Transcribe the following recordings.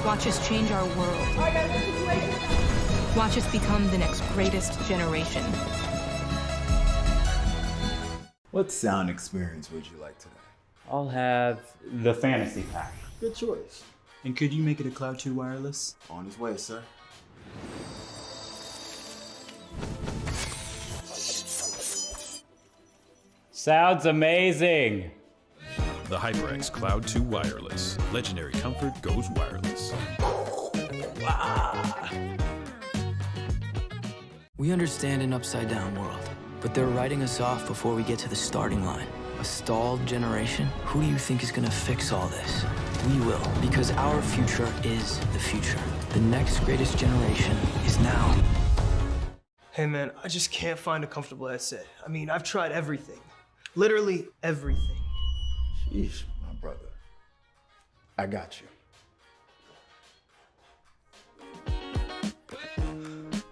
Watch us change our world. Watch us become the next greatest generation. What sound experience would you like today? I'll have the fantasy pack. Good choice. And could you make it a Cloud 2 wireless? On his way, sir. Sounds amazing! The HyperX Cloud 2 Wireless. Legendary comfort goes wireless. We understand an upside-down world, but they're writing us off before we get to the starting line. A stalled generation? Who do you think is gonna fix all this? We will, because our future is the future. The next greatest generation is now. Hey man, I just can't find a comfortable headset. I mean, I've tried everything. Literally everything. Sheesh, my brother. I got you.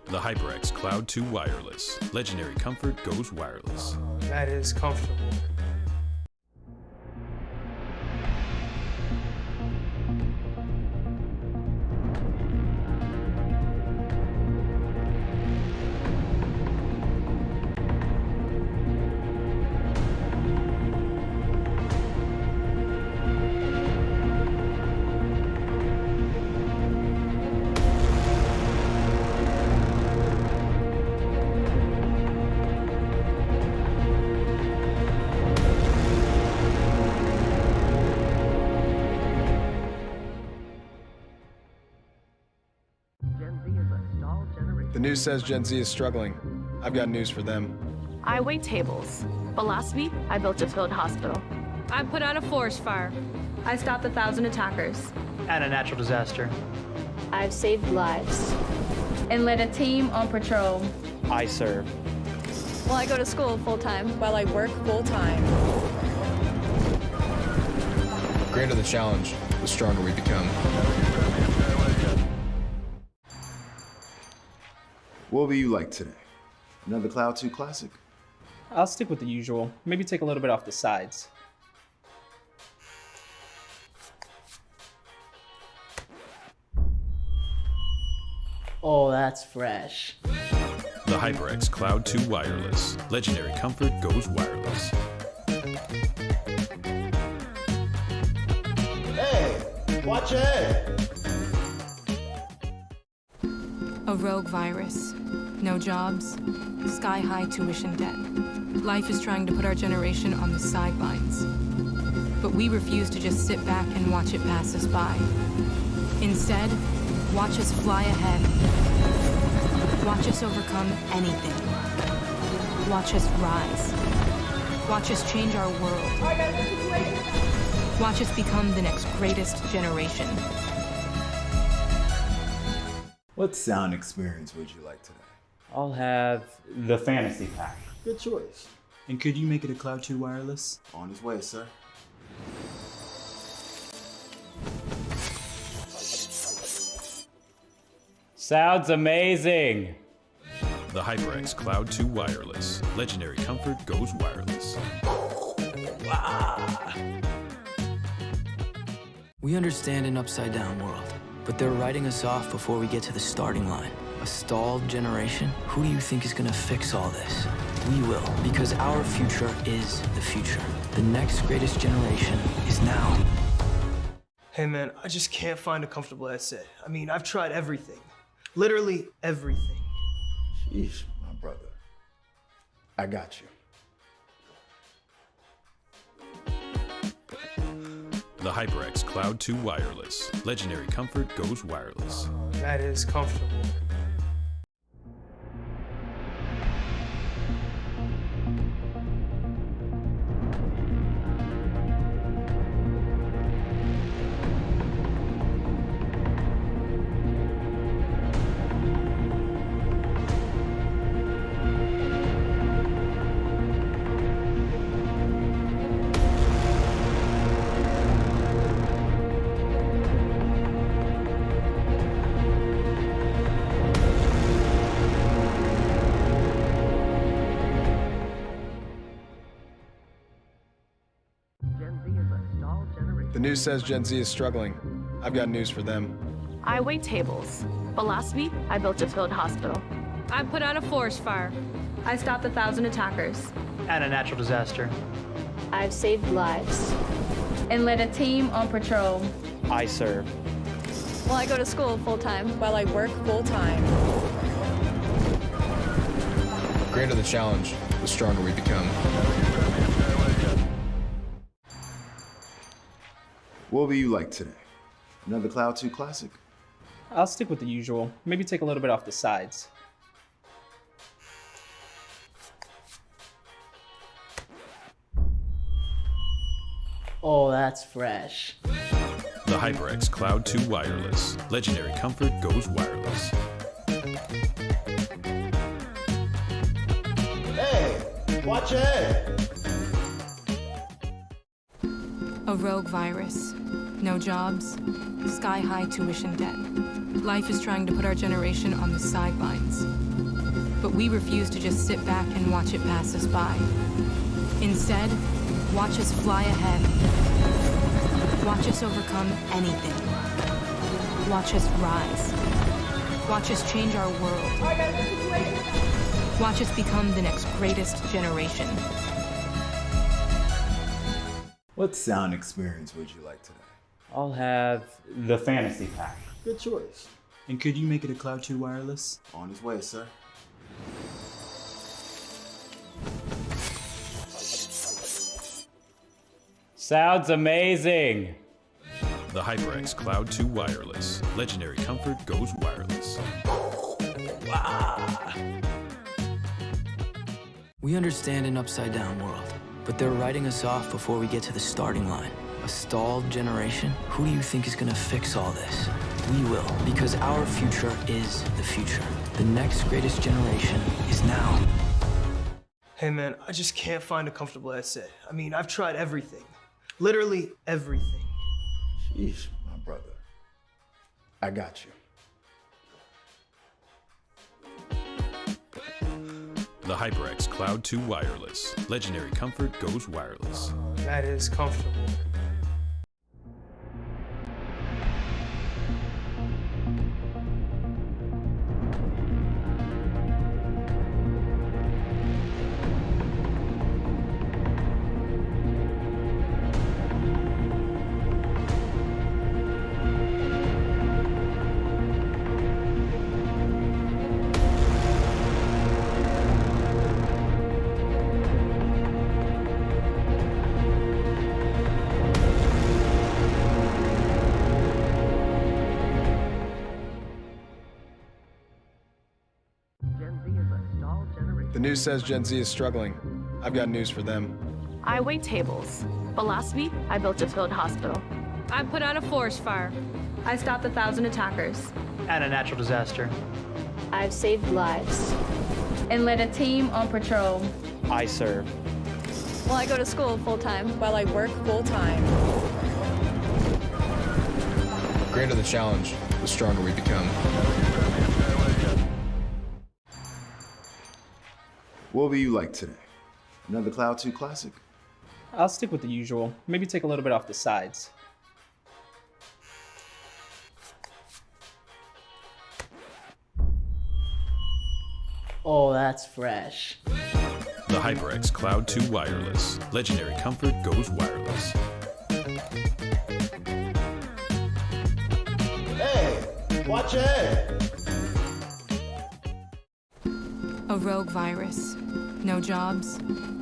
The HyperX Cloud 2 Wireless. Legendary comfort goes wireless. That is comfortable. The news says Gen Z is struggling. I've got news for them. I wait tables, but last week I built a field hospital. I put out a forest fire. I stopped 1,000 attackers. And a natural disaster. I've saved lives. And led a team on patrol. I serve. Well, I go to school full-time. While I work full-time. The greater the challenge, the stronger we become. What will you like today? Another Cloud 2 classic? I'll stick with the usual. Maybe take a little bit off the sides. Oh, that's fresh. The HyperX Cloud 2 Wireless. Legendary comfort goes wireless. Hey, watch your head. A rogue virus. No jobs. Sky-high tuition debt. Life is trying to put our generation on the sidelines. But we refuse to just sit back and watch it pass us by. Instead, watch us fly ahead. Watch us overcome anything. Watch us rise. Watch us change our world. Watch us become the next greatest generation. What sound experience would you like today? I'll have the fantasy pack. Good choice. And could you make it a Cloud 2 wireless? On his way, sir. Sounds amazing! The HyperX Cloud 2 Wireless. Legendary comfort goes wireless. We understand an upside-down world, but they're writing us off before we get to the starting line. A stalled generation? Who do you think is gonna fix all this? We will, because our future is the future. The next greatest generation is now. Hey man, I just can't find a comfortable headset. I mean, I've tried everything. Literally everything. Sheesh, my brother. I got you. The HyperX Cloud 2 Wireless. Legendary comfort goes wireless. That is comfortable. The news says Gen Z is struggling. I've got news for them. I wait tables. But last week, I built a field hospital. I put out a forest fire. I stopped 1,000 attackers. And a natural disaster. I've saved lives. And led a team on patrol. I serve. Well, I go to school full time. While I work full time. The greater the challenge, the stronger we become. What will you like today? Another Cloud 2 classic? I'll stick with the usual. Maybe take a little bit off the sides. Oh, that's fresh. The HyperX Cloud 2 Wireless. Legendary comfort goes wireless. Hey, watch your head. A rogue virus. No jobs. Sky-high tuition debt. Life is trying to put our generation on the sidelines. But we refuse to just sit back and watch it pass us by. Instead, watch us fly ahead. Watch us overcome anything. Watch us rise. Watch us change our world. Watch us become the next greatest generation. What sound experience would you like today? I'll have the fantasy pack. Good choice. And could you make it a Cloud 2 wireless? On his way, sir. Sounds amazing. The HyperX Cloud 2 Wireless. Legendary comfort goes wireless. We understand an upside-down world, but they're writing us off before we get to the starting line. A stalled generation? Who do you think is gonna fix all this? We will, because our future is the future. The next greatest generation is now. Hey man, I just can't find a comfortable headset. I mean, I've tried everything. Literally everything. Sheesh, my brother. I got you. The HyperX Cloud 2 Wireless. Legendary comfort goes wireless. That is comfortable. The news says Gen Z is struggling. I've got news for them. I wait tables. But last week, I built a field hospital. I put out a forest fire. I stopped 1,000 attackers. And a natural disaster. I've saved lives. And led a team on patrol. I serve. Well, I go to school full time. While I work full time. The greater the challenge, the stronger we become. What will you like today? Another Cloud 2 classic? I'll stick with the usual. Maybe take a little bit off the sides. Oh, that's fresh. The HyperX Cloud 2 Wireless. Legendary comfort goes wireless. Hey, watch your head. A rogue virus. No jobs.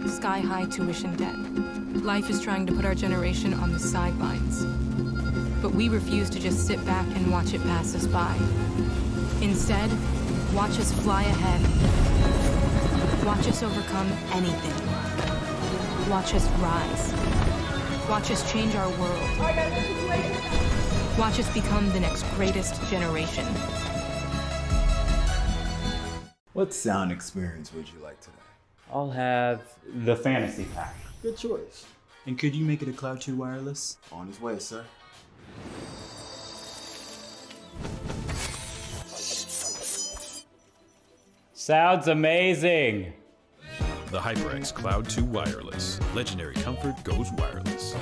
Sky-high tuition debt. Life is trying to put our generation on the sidelines. But we refuse to just sit back and watch it pass us by. Instead, watch us fly ahead. Watch us overcome anything. Watch us rise. Watch us change our world. Watch us become the next greatest generation. What sound experience would you like today? I'll have the fantasy pack. Good choice. And could you make it a Cloud 2 wireless? On his way, sir. Sounds amazing. The HyperX Cloud 2 Wireless. Legendary comfort goes wireless.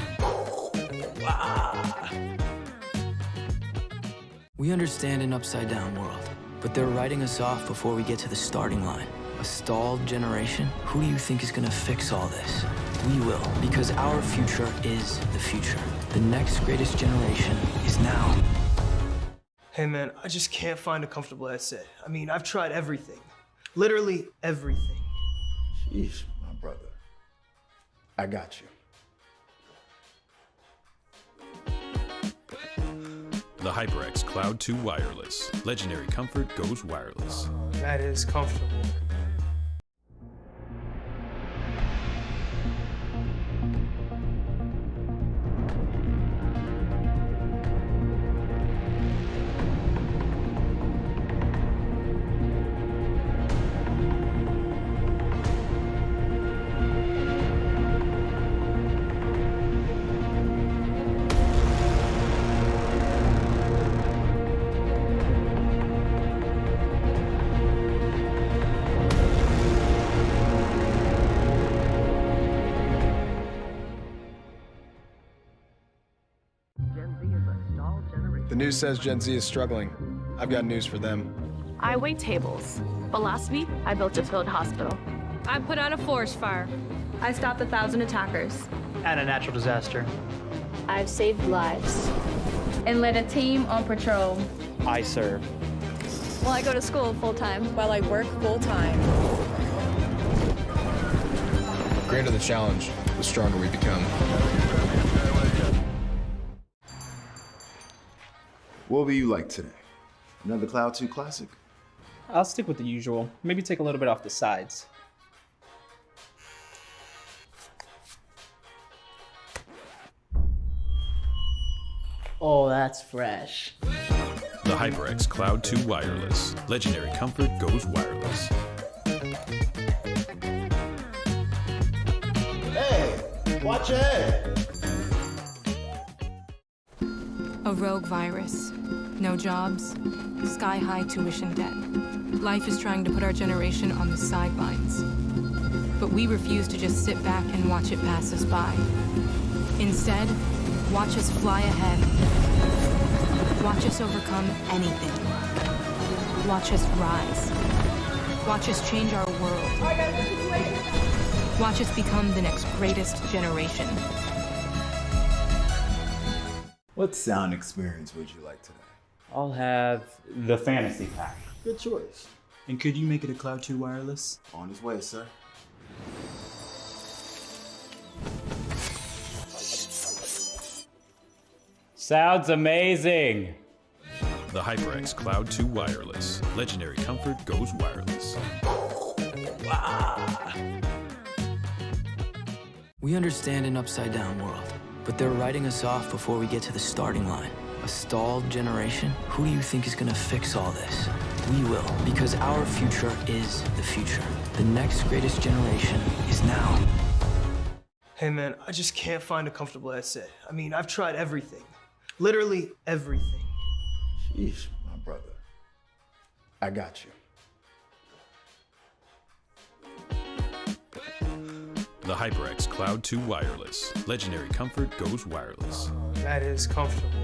We understand an upside-down world, but they're writing us off before we get to the starting line. A stalled generation? Who do you think is gonna fix all this? We will, because our future is the future. The next greatest generation is now. Hey man, I just can't find a comfortable headset. I mean, I've tried everything. Literally everything. Jeez, my brother. I got you. The HyperX Cloud 2 Wireless. Legendary comfort goes wireless. That is comfortable. The news says Gen Z is struggling. I've got news for them. I wait tables. But last week, I built a field hospital. I put out a forest fire. I stopped 1,000 attackers. And a natural disaster. I've saved lives. And led a team on patrol. I serve. Well, I go to school full-time. While I work full-time. The greater the challenge, the stronger we become. What will you like today? Another Cloud 2 classic? I'll stick with the usual. Maybe take a little bit off the sides. Oh, that's fresh. The HyperX Cloud 2 Wireless. Legendary comfort goes wireless. Hey, watch your head. A rogue virus. No jobs. Sky-high tuition debt. Life is trying to put our generation on the sidelines. But we refuse to just sit back and watch it pass us by. Instead, watch us fly ahead. Watch us overcome anything. Watch us rise. Watch us change our world. Watch us become the next greatest generation. What sound experience would you like today? I'll have the fantasy pack. Good choice. And could you make it a Cloud 2 wireless? On his way, sir. Sounds amazing. The HyperX Cloud 2 Wireless. Legendary comfort goes wireless. We understand an upside-down world, but they're writing us off before we get to the starting line. A stalled generation? Who do you think is gonna fix all this? We will, because our future is the future. The next greatest generation is now. Hey man, I just can't find a comfortable headset. I mean, I've tried everything. Literally everything. Jeez, my brother. I got you. The HyperX Cloud 2 Wireless. Legendary comfort goes wireless. That is comfortable.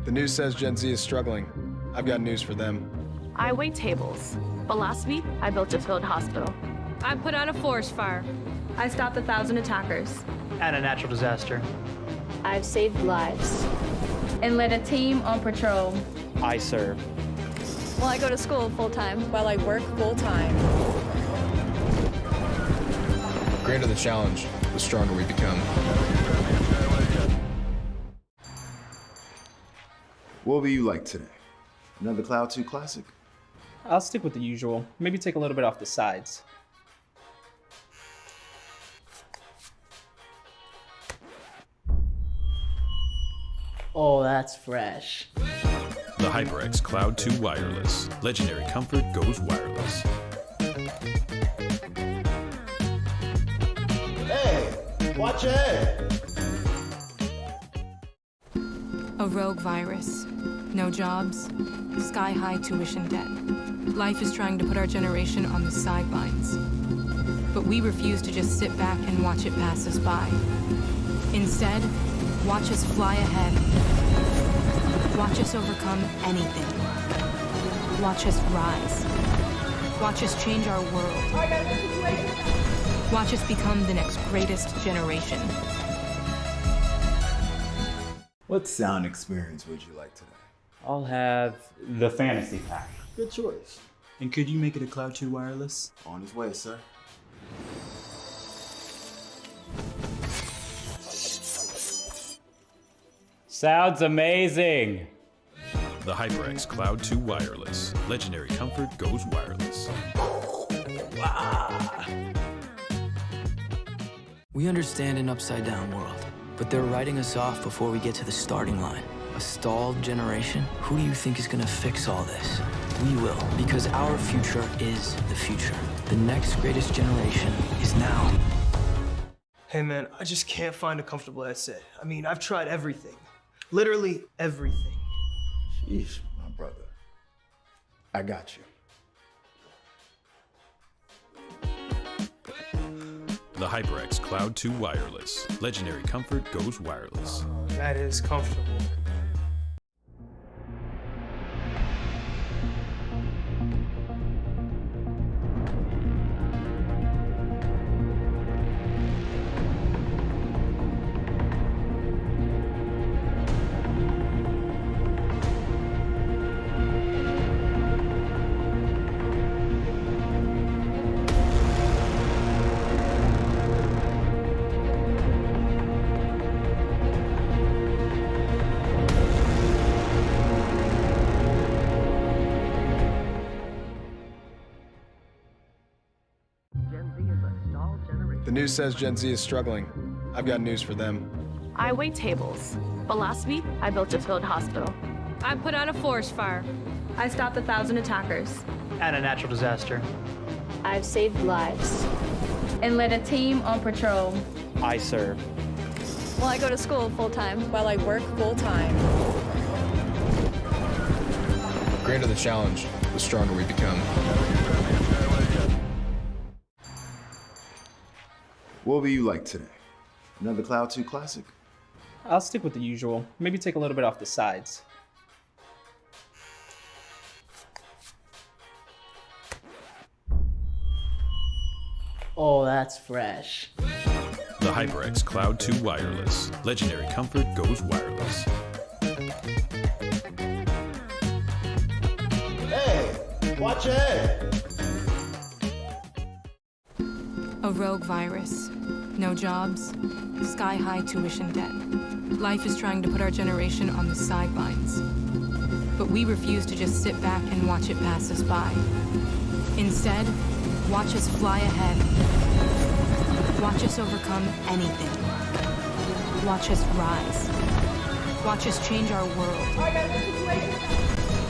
The news says Gen Z is struggling. I've got news for them. I wait tables. But last week, I built a field hospital. I put out a forest fire. I stopped 1,000 attackers. And a natural disaster. I've saved lives. And led a team on patrol. I serve. Well, I go to school full-time. While I work full-time. The greater the challenge, the stronger we become. What will you like today? Another Cloud 2 classic? I'll stick with the usual. Maybe take a little bit off the sides. Oh, that's fresh. The HyperX Cloud 2 Wireless. Legendary comfort goes wireless. Hey, watch your head. A rogue virus. No jobs. Sky-high tuition debt. Life is trying to put our generation on the sidelines. But we refuse to just sit back and watch it pass us by. Instead, watch us fly ahead. Watch us overcome anything. Watch us rise. Watch us change our world. Watch us become the next greatest generation. What sound experience would you like today? I'll have the fantasy pack. Good choice. And could you make it a Cloud 2 wireless? On his way, sir. Sounds amazing. The HyperX Cloud 2 Wireless. Legendary comfort goes wireless. We understand an upside-down world, but they're writing us off before we get to the starting line. A stalled generation? Who do you think is gonna fix all this? We will, because our future is the future. The next greatest generation is now. Hey man, I just can't find a comfortable headset. I mean, I've tried everything. Literally everything. Sheesh, my brother. I got you. The HyperX Cloud 2 Wireless. Legendary comfort goes wireless. That is comfortable. The news says Gen Z is struggling. I've got news for them. I wait tables. But last week, I built a field hospital. I put out a forest fire. I stopped 1,000 attackers. And a natural disaster. I've saved lives. And led a team on patrol. I serve. Well, I go to school full-time. While I work full-time. The greater the challenge, the stronger we become. What will you like today? Another Cloud 2 classic? I'll stick with the usual. Maybe take a little bit off the sides. Oh, that's fresh. The HyperX Cloud 2 Wireless. Legendary comfort goes wireless. Hey, watch your head. A rogue virus. No jobs. Sky-high tuition debt. Life is trying to put our generation on the sidelines. But we refuse to just sit back and watch it pass us by. Instead, watch us fly ahead. Watch us overcome anything. Watch us rise. Watch us change our world.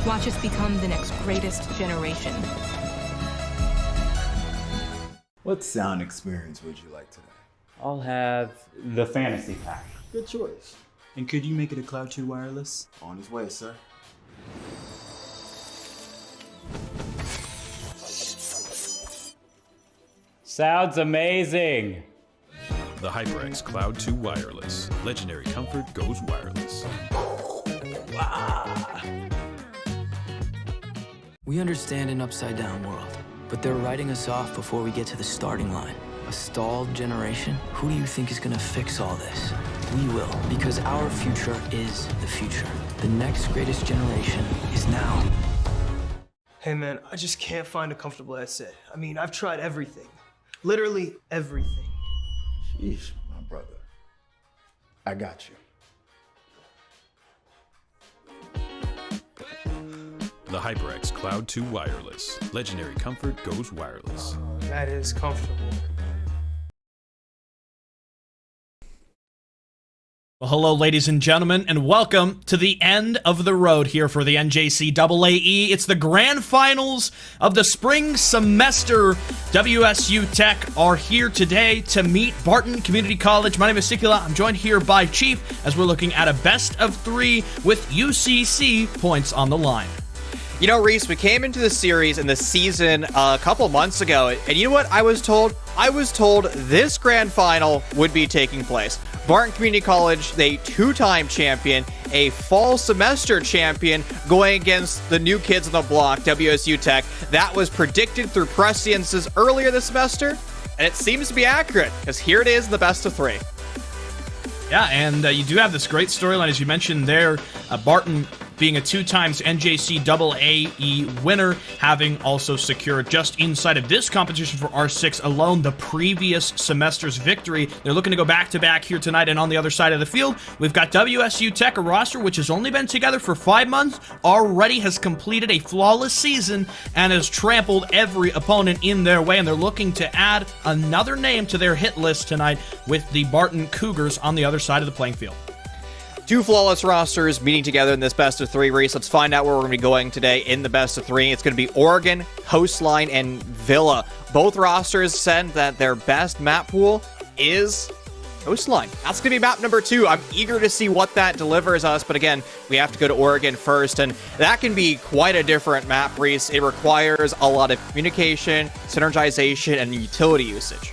Watch us become the next greatest generation. What sound experience would you like today? I'll have the fantasy pack. Good choice. And could you make it a Cloud 2 wireless? On his way, sir. Sounds amazing. The HyperX Cloud 2 Wireless. Legendary comfort goes wireless. We understand an upside-down world, but they're writing us off before we get to the starting line. A stalled generation? Who do you think is gonna fix all this? We will, because our future is the future. The next greatest generation is now. Hey man, I just can't find a comfortable headset. I mean, I've tried everything. Literally everything. Sheesh, my brother. I got you. The HyperX Cloud 2 Wireless. Legendary comfort goes wireless. That is comfortable. Well, hello, ladies and gentlemen, and welcome to the end of the road here for the NJCAAE. It's the grand finals of the spring semester. WSU Tech are here today to meet Barton Community College. My name is Sikula. I'm joined here by Chief as we're looking at a best of three with UCC points on the line. You know, Reese, we came into the series and the season a couple months ago, and you know what I was told? I was told this grand final would be taking place. Barton Community College, the two-time champion, a fall semester champion, going against the new kids on the block, WSU Tech. That was predicted through presciences earlier this semester, and it seems to be accurate, because here it is in the best of three. Yeah, and you do have this great storyline, as you mentioned there, Barton being a two-times NJCAAE winner, having also secured just inside of this competition for R6 alone the previous semester's victory. They're looking to go back-to-back here tonight, and on the other side of the field, we've got WSU Tech, a roster which has only been together for 5 months, already has completed a flawless season and has trampled every opponent in their way, and they're looking to add another name to their hit list tonight with the Barton Cougars on the other side of the playing field. Two flawless rosters meeting together in this best of three race. Let's find out where we're going to be going today in the best of three. It's going to be Oregon, Coastline, and Villa. Both rosters said that their best map pool is Coastline. That's going to be map number 2. I'm eager to see what that delivers us, but again, we have to go to Oregon first, and that can be quite a different map, Reese. It requires a lot of communication, synergization, and utility usage.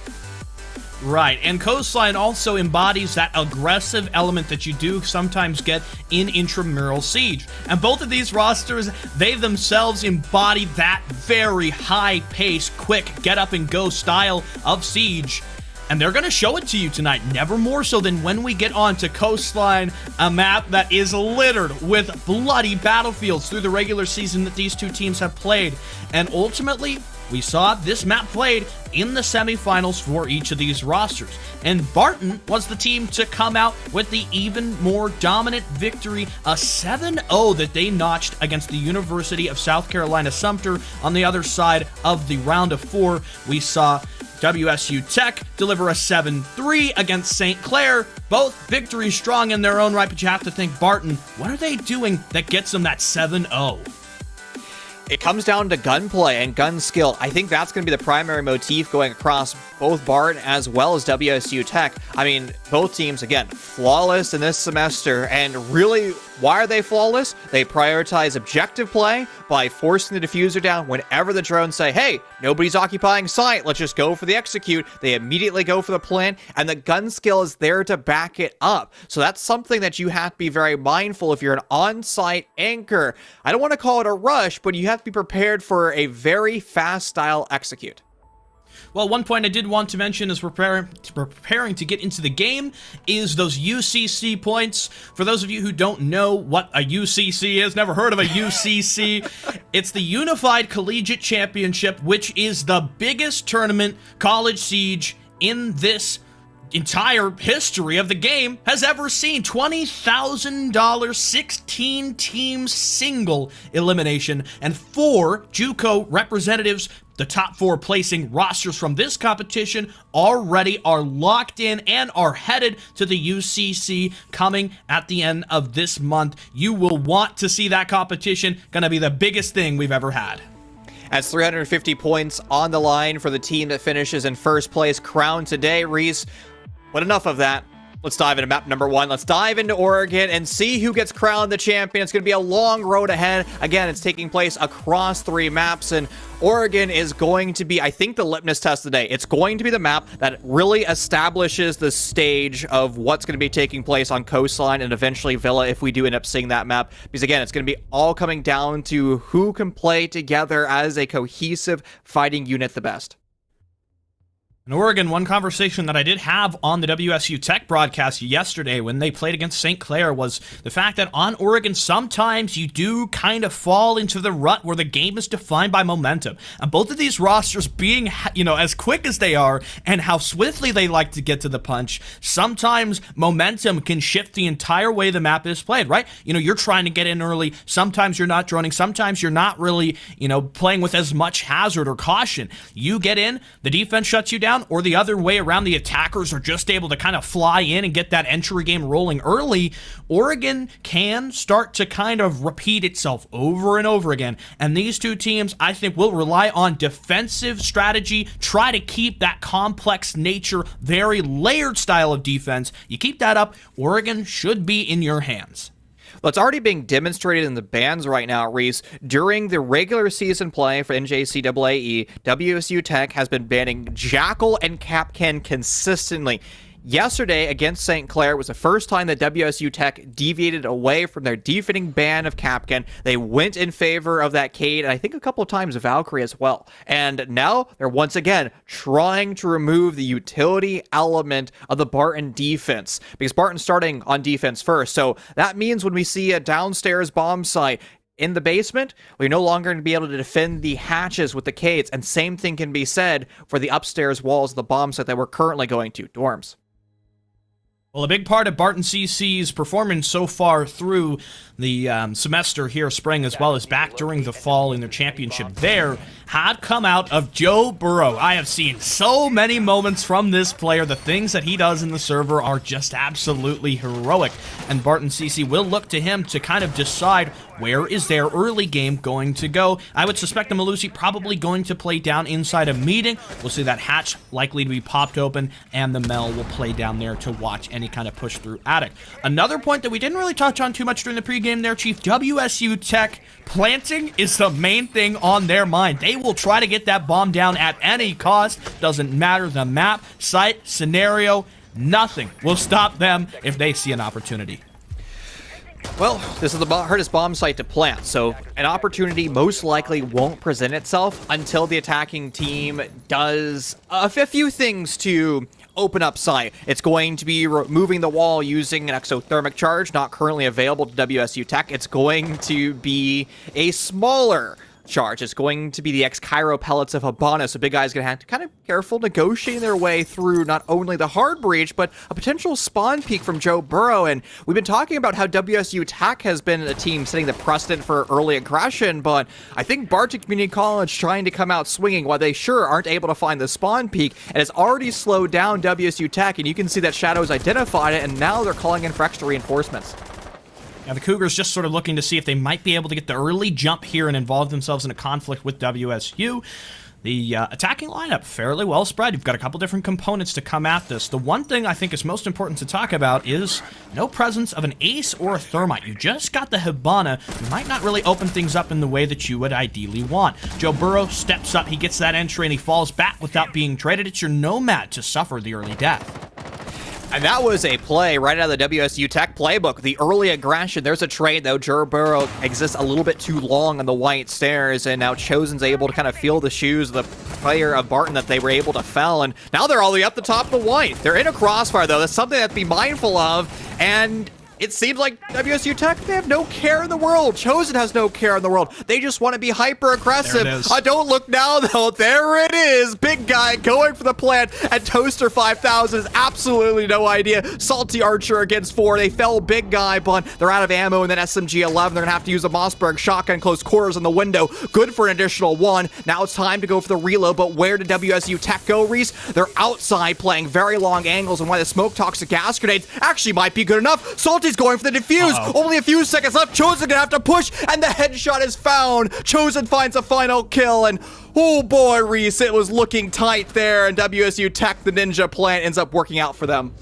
Right, and Coastline also embodies that aggressive element that you do sometimes get in intramural Siege. And both of these rosters, they themselves embody that very high-paced, quick, get-up-and-go style of Siege. And they're going to show it to you tonight, never more so than when we get on to Coastline, a map that is littered with bloody battlefields through the regular season that these two teams have played. And ultimately, we saw this map played in the semifinals for each of these rosters. And Barton was the team to come out with the even more dominant victory, a 7-0 that they notched against the University of South Carolina Sumter. On the other side of the round of 4, we saw WSU Tech deliver a 7-3 against St. Clair. Both victories strong in their own right, but you have to think, Barton, what are they doing that gets them that 7-0? It comes down to gunplay and gun skill. I think that's going to be the primary motif going across both Barton as well as WSU Tech. I mean, both teams, again, flawless in this semester. And really, why are they flawless? They prioritize objective play by forcing the diffuser down whenever the drones say, hey, nobody's occupying site, let's just go for the execute. They immediately go for the plan, and the gun skill is there to back it up. So that's something that you have to be very mindful if you're an on-site anchor. I don't want to call it a rush, but you have to be prepared for a very fast style execute. Well, one point I did want to mention as preparing to get into the game is those UCC points. For those of you who don't know what a UCC is, never heard of a UCC, it's the Unified Collegiate Championship, which is the biggest tournament College Siege in this entire history of the game has ever seen. $20,000, 16 teams single elimination, and 4 JUCO representatives. The top 4 placing rosters from this competition already are locked in and are headed to the UCC coming at the end of this month. You will want to see that competition. Gonna be the biggest thing we've ever had. As 350 points on the line for the team that finishes in first place, crowned today, Reese. But enough of that. Let's dive into map number 1. Let's dive into Oregon and see who gets crowned the champion. It's going to be a long road ahead. Again, it's taking place across 3 maps, and Oregon is going to be, I think, the litmus test today. It's going to be the map that really establishes the stage of what's going to be taking place on Coastline and eventually Villa if we do end up seeing that map. Because again, it's going to be all coming down to who can play together as a cohesive fighting unit the best. In Oregon, one conversation that I did have on the WSU Tech broadcast yesterday when they played against St. Clair was the fact that on Oregon, sometimes you do kind of fall into the rut where the game is defined by momentum. And both of these rosters being, as quick as they are and how swiftly they like to get to the punch, sometimes momentum can shift the entire way the map is played, right? You're trying to get in early. Sometimes you're not droning. Sometimes you're not really, playing with as much hazard or caution. You get in, the defense shuts you down. down, or the other way around, the attackers are just able to kind of fly in and get that entry game rolling early, Oregon can start to kind of repeat itself over and over again. And these two teams, I think, will rely on defensive strategy, try to keep that complex nature, very layered style of defense. You keep that up, Oregon should be in your hands. Well, it's already being demonstrated in the bands right now, Reese. During the regular season play for NJCAAE, WSU Tech has been banning Jackal and Kapkan consistently. Yesterday against St. Clair was the first time that WSU Tech deviated away from their defending ban of Kapkan. They went in favor of that Cade, and I think a couple of times Valkyrie as well. And now they're once again trying to remove the utility element of the Barton defense, because Barton's starting on defense first. So that means when we see a downstairs bomb site in the basement, we're no longer going to be able to defend the hatches with the Cades, and same thing can be said for the upstairs walls of the bomb site that we're currently going to, dorms. Well, a big part of Barton CC's performance so far through the semester here, spring, as well as back during the fall in their championship there, had come out of Joe Burrow. I have seen so many moments from this player. The things that he does in the server are just absolutely heroic, and Barton CC will look to him to kind of decide where is their early game going to go. I would suspect the Malusi probably going to play down inside a meeting. We'll see that hatch likely to be popped open, and the Mel will play down there to watch any kind of push through attic. Another point that we didn't really touch on too much during the pregame there, Chief, WSU Tech planting is the main thing on their mind. They will try to get that bomb down at any cost. Doesn't matter the map, site, scenario, nothing will stop them if they see an opportunity. Well, this is the hardest bomb site to plant, so an opportunity most likely won't present itself until the attacking team does a few things to open up site. It's going to be removing the wall using an exothermic charge, not currently available to WSU Tech. It's going to be a smaller charge. It's going to be the ex-Cairo pellets of Habana, so Big Guy's going to have to kind of careful negotiating their way through not only the hard breach, but a potential spawn peek from Joe Burrow. And we've been talking about how WSU Tech has been a team setting the precedent for early aggression, but I think Barton Community College trying to come out swinging while they sure aren't able to find the spawn peek, and it's already slowed down WSU Tech, and you can see that Shadows identified it, and now they're calling in for extra reinforcements. Now, the Cougars just sort of looking to see if they might be able to get the early jump here and involve themselves in a conflict with WSU. The attacking lineup, fairly well spread. You've got a couple different components to come at this. The one thing I think is most important to talk about is no presence of an ace or a thermite. You just got the Hibana. You might not really open things up in the way that you would ideally want. Joe Burrow steps up, he gets that entry, and he falls back without being traded. It's your Nomad to suffer the early death. And that was a play right out of the WSU Tech playbook. The early aggression. There's a trade, though. Joe Burrow exists a little bit too long on the white stairs, and now Chosen's able to kind of feel the shoes of the player of Barton that they were able to fell, and now they're all the way up the top of the white. They're in a crossfire, though. That's something to be mindful of, and it seems like WSU Tech, they have no care in the world. Chosen has no care in the world. They just want to be hyper-aggressive. Don't look now, though. There it is. Big Guy going for the plant, and Toaster 5000 has absolutely no idea. Salty Archer against 4. They fell Big Guy, but they're out of ammo, and then SMG 11. They're going to have to use a Mossberg shotgun close quarters on the window. Good for an additional 1. Now it's time to go for the reload, but where did WSU Tech go, Reese? They're outside playing very long angles, and why the smoke toxic gas grenades actually might be good enough. Salty's going for the defuse. Only a few seconds left. Chosen gonna have to push, and the headshot is found. Chosen finds a final kill, and oh boy, Reese, it was looking tight there, and WSU Tech, the ninja plant, ends up working out for them.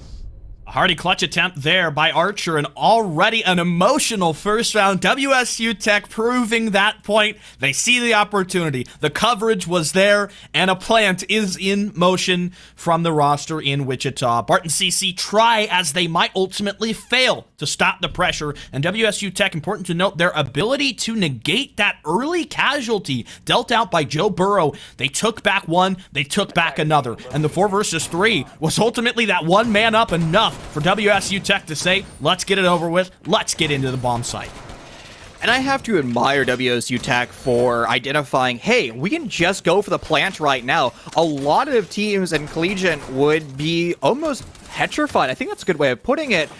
A hearty clutch attempt there by Archer, and already an emotional first round. WSU Tech proving that point. They see the opportunity. The coverage was there, and a plant is in motion from the roster in Wichita. Barton CC try as they might ultimately fail to stop the pressure, and WSU Tech, important to note, their ability to negate that early casualty dealt out by Joe Burrow. They took back one, they took back another, and the 4 versus 3 was ultimately that one man up enough for WSU Tech to say, let's get it over with, let's get into the bomb site. And I have to admire WSU Tech for identifying, hey, we can just go for the plant right now. A lot of teams in Collegiate would be almost petrified. I think that's a good way of putting it.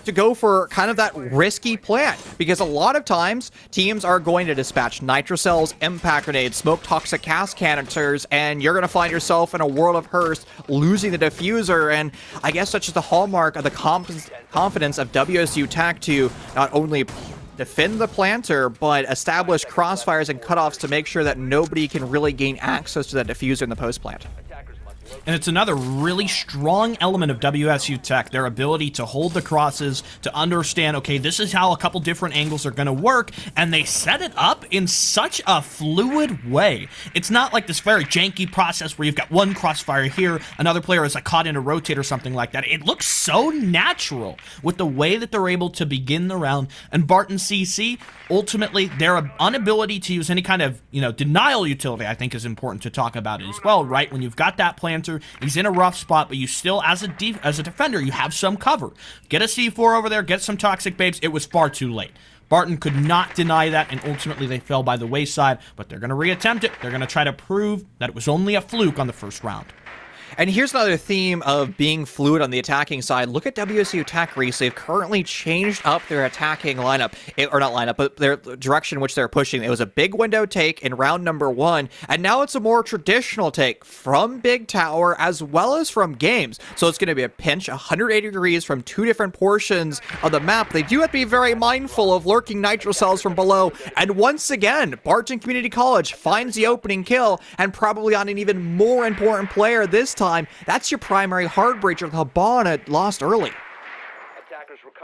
to go for kind of that risky plan, because a lot of times teams are going to dispatch nitro cells, impact grenades, smoke toxic gas canisters, and you're going to find yourself in a world of hurt losing the diffuser. And I guess that's just the hallmark of the confidence of WSU Tech to not only defend the planter, but establish crossfires and cutoffs to make sure that nobody can really gain access to that diffuser in the post plant. And it's another really strong element of WSU Tech, their ability to hold the crosses, to understand, okay, this is how a couple different angles are going to work, and they set it up in such a fluid way. It's not like this very janky process where you've got one crossfire here, another player is like caught in a rotate or something like that. It looks so natural with the way that they're able to begin the round. And Barton CC, ultimately, their inability to use any kind of, denial utility, I think is important to talk about it as well, right? When you've got that planter, he's in a rough spot, but you still, as a defender, you have some cover. Get a C4 over there, get some toxic babes. It was far too late. Barton could not deny that, and ultimately they fell by the wayside, but they're going to reattempt it. They're going to try to prove that it was only a fluke on the first round. And here's another theme of being fluid on the attacking side. Look at WSU Tech, Reese. They've currently changed up their attacking lineup. Or not lineup, but their direction in which they're pushing. It was a big window take in round number 1, and now it's a more traditional take from Big Tower as well as from games. So it's going to be a pinch 180 degrees from 2 different portions of the map. They do have to be very mindful of lurking nitro cells from below. And once again, Barton Community College finds the opening kill, and probably on an even more important player this time. That's your primary hard breacher. Habana lost early.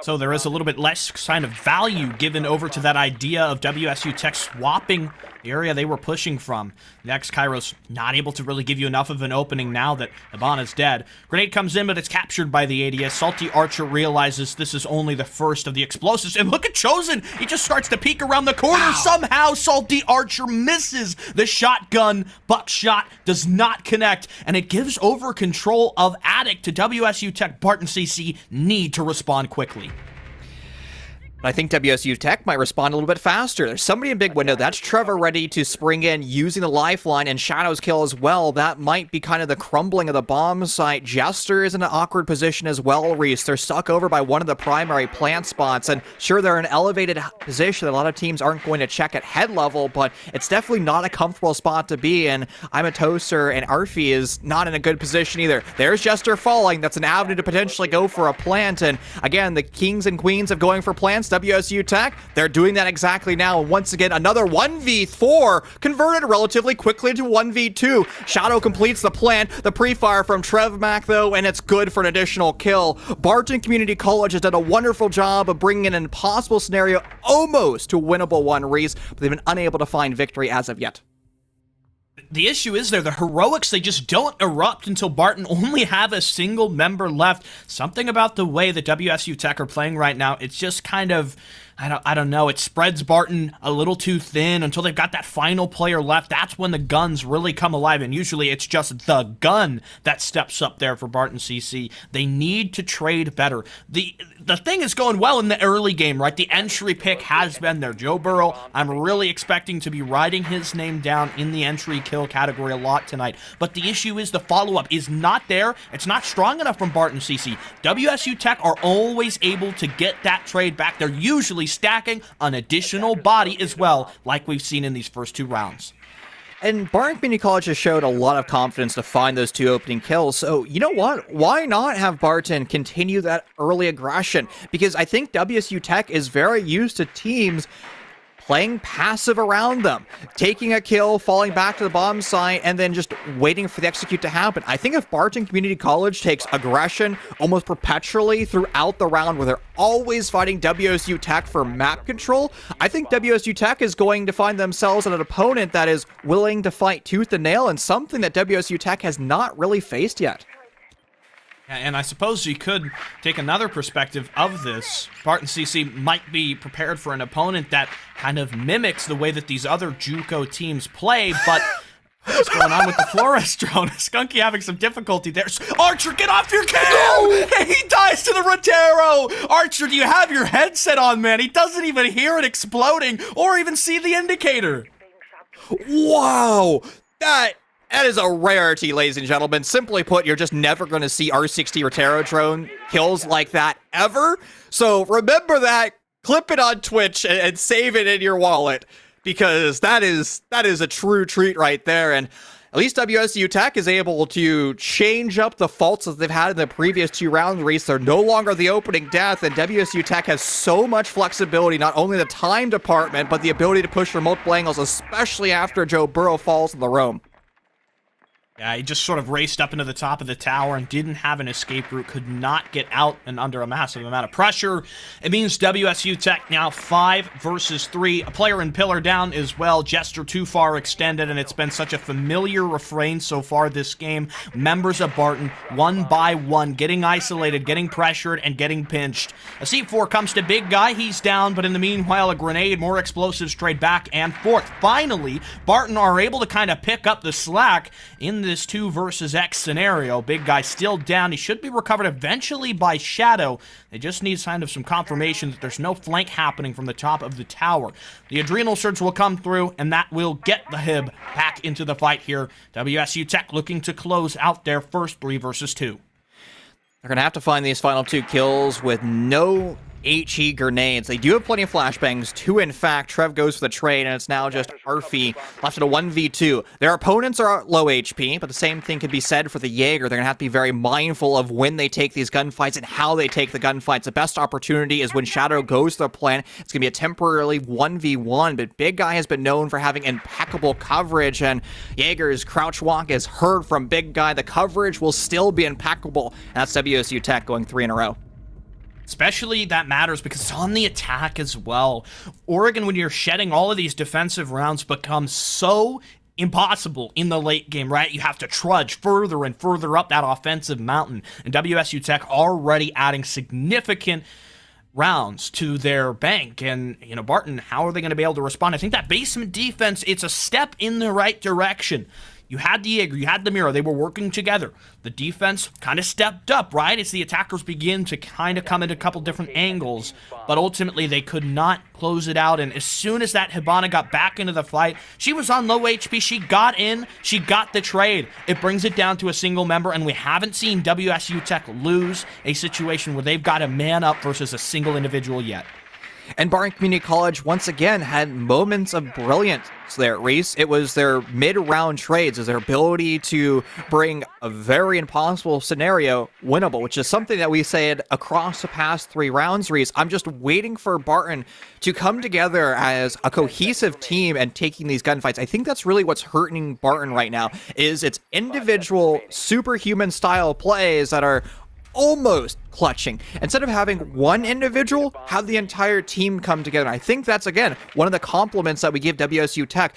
So there is a little bit less kind of value given over to that idea of WSU Tech swapping the area they were pushing from. Next, Kairos not able to really give you enough of an opening now that Habana's dead. Grenade comes in, but it's captured by the ADS. Salty Archer realizes this is only the first of the explosives. And look at Chosen! He just starts to peek around the corner. Wow. Somehow, Salty Archer misses the shotgun. Buckshot does not connect, and it gives over control of Attic to WSU Tech. Barton CC need to respond quickly. I think WSU Tech might respond a little bit faster. There's somebody in big window. That's Trevor ready to spring in using the lifeline, and Shadow's kill as well. That might be kind of the crumbling of the bomb site. Jester is in an awkward position as well, Reese. They're stuck over by one of the primary plant spots, and sure, they're in an elevated position. A lot of teams aren't going to check at head level, but it's definitely not a comfortable spot to be in. I'm a Toaster, and Arfie is not in a good position either. There's Jester falling. That's an avenue to potentially go for a plant, and again, the kings and queens of going for plants, WSU Tech, they're doing that exactly now. And once again, another 1v4 converted relatively quickly to 1v2. Shadow completes the plant, the pre-fire from Trevmac though, and it's good for an additional kill. Barton Community College has done a wonderful job of bringing in an impossible scenario almost to a winnable one, Reese, but they've been unable to find victory as of yet. The issue is the heroics, they just don't erupt until Barton only have a single member left. Something about the way that WSU Tech are playing right now, it's just kind of, I don't know, it spreads Barton a little too thin until they've got that final player left. That's when the guns really come alive, and usually it's just the gun that steps up there for Barton CC. They need to trade better. The thing is going well in the early game, right? The entry pick has been there. Joe Burrow, I'm really expecting to be writing his name down in the entry kill category a lot tonight. But the issue is the follow-up is not there. It's not strong enough from Barton CC. WSU Tech are always able to get that trade back. They're usually stacking an additional body as well, like we've seen in these first 2 rounds. And Barton Community College has showed a lot of confidence to find those 2 opening kills. So, you know what? Why not have Barton continue that early aggression? Because I think WSU Tech is very used to teams playing passive around them, taking a kill, falling back to the bomb site, and then just waiting for the execute to happen. I think if Barton Community College takes aggression almost perpetually throughout the round where they're always fighting WSU Tech for map control, I think WSU Tech is going to find themselves an opponent that is willing to fight tooth and nail, and something that WSU Tech has not really faced yet. And I suppose you could take another perspective of this. Barton CC might be prepared for an opponent that kind of mimics the way that these other JUCO teams play, but what's going on with the Flores drone? Skunky having some difficulty there. Archer, get off your cam! No! He dies to the Rotero! Archer, do you have your headset on, man? He doesn't even hear it exploding or even see the indicator. Wow! That That is a rarity, ladies and gentlemen. Simply put, you're just never going to see R60 or Terror Drone kills like that ever. So remember that, clip it on Twitch, and save it in your wallet, because that is a true treat right there. And at least WSU Tech is able to change up the faults that they've had in the previous 2 rounds. Reese, they're no longer the opening death, and WSU Tech has so much flexibility, not only the time department, but the ability to push for multiple angles, especially after Joe Burrow falls in the roam. Yeah, he just sort of raced up into the top of the tower and didn't have an escape route, could not get out and under a massive amount of pressure. It means WSU Tech now 5 versus 3. A player in pillar down as well. Jester too far extended, and it's been such a familiar refrain so far this game. Members of Barton, one by one, getting isolated, getting pressured, and getting pinched. A C4 comes to Big Guy. He's down, but in the meanwhile, a grenade, more explosives trade back and forth. Finally, Barton are able to kind of pick up the slack in this 2 versus X scenario. Big Guy still down. He should be recovered eventually by Shadow. They just need kind of some confirmation that there's no flank happening from the top of the tower. The Adrenal Surge will come through, and that will get the Hib back into the fight here. WSU Tech looking to close out their first 3 versus 2. They're going to have to find these final 2 kills with no HE grenades. They do have plenty of flashbangs, 2 in fact. Trev goes for the trade, and it's now just Arfie left at a 1v2. Their opponents are low HP, but the same thing could be said for the Jaeger. They're going to have to be very mindful of when they take these gunfights and how they take the gunfights. The best opportunity is when Shadow goes to the plant. It's going to be a temporarily 1v1, but Big Guy has been known for having impeccable coverage, and Jaeger's crouch walk is heard from Big Guy. The coverage will still be impeccable, and that's WSU Tech going 3 in a row. Especially that matters because it's on the attack as well. Oregon, when you're shedding all of these defensive rounds, becomes so impossible in the late game, right? You have to trudge further and further up that offensive mountain. And WSU Tech already adding significant rounds to their bank. And, you know, Barton, how are they going to be able to respond? I think that basement defense, it's a step in the right direction. You had the Jaeger, you had the Miro, they were working together. The defense kind of stepped up, right? As the attackers begin to kind of come in a couple different angles, but ultimately they could not close it out. And as soon as that Hibana got back into the fight, she was on low HP, she got in, she got the trade. It brings it down to a single member, and we haven't seen WSU Tech lose a situation where they've got a man up versus a single individual yet. And Barton Community College, once again, had moments of brilliance there, Reese. It was their mid-round trades, is their ability to bring a very impossible scenario winnable, which is something that we said across the past 3 rounds, Reese. I'm just waiting for Barton to come together as a cohesive team and taking these gunfights. I think that's really what's hurting Barton right now, is its individual superhuman-style plays that are almost clutching. Instead of having one individual, have the entire team come together. And I think that's, again, one of the compliments that we give WSU Tech.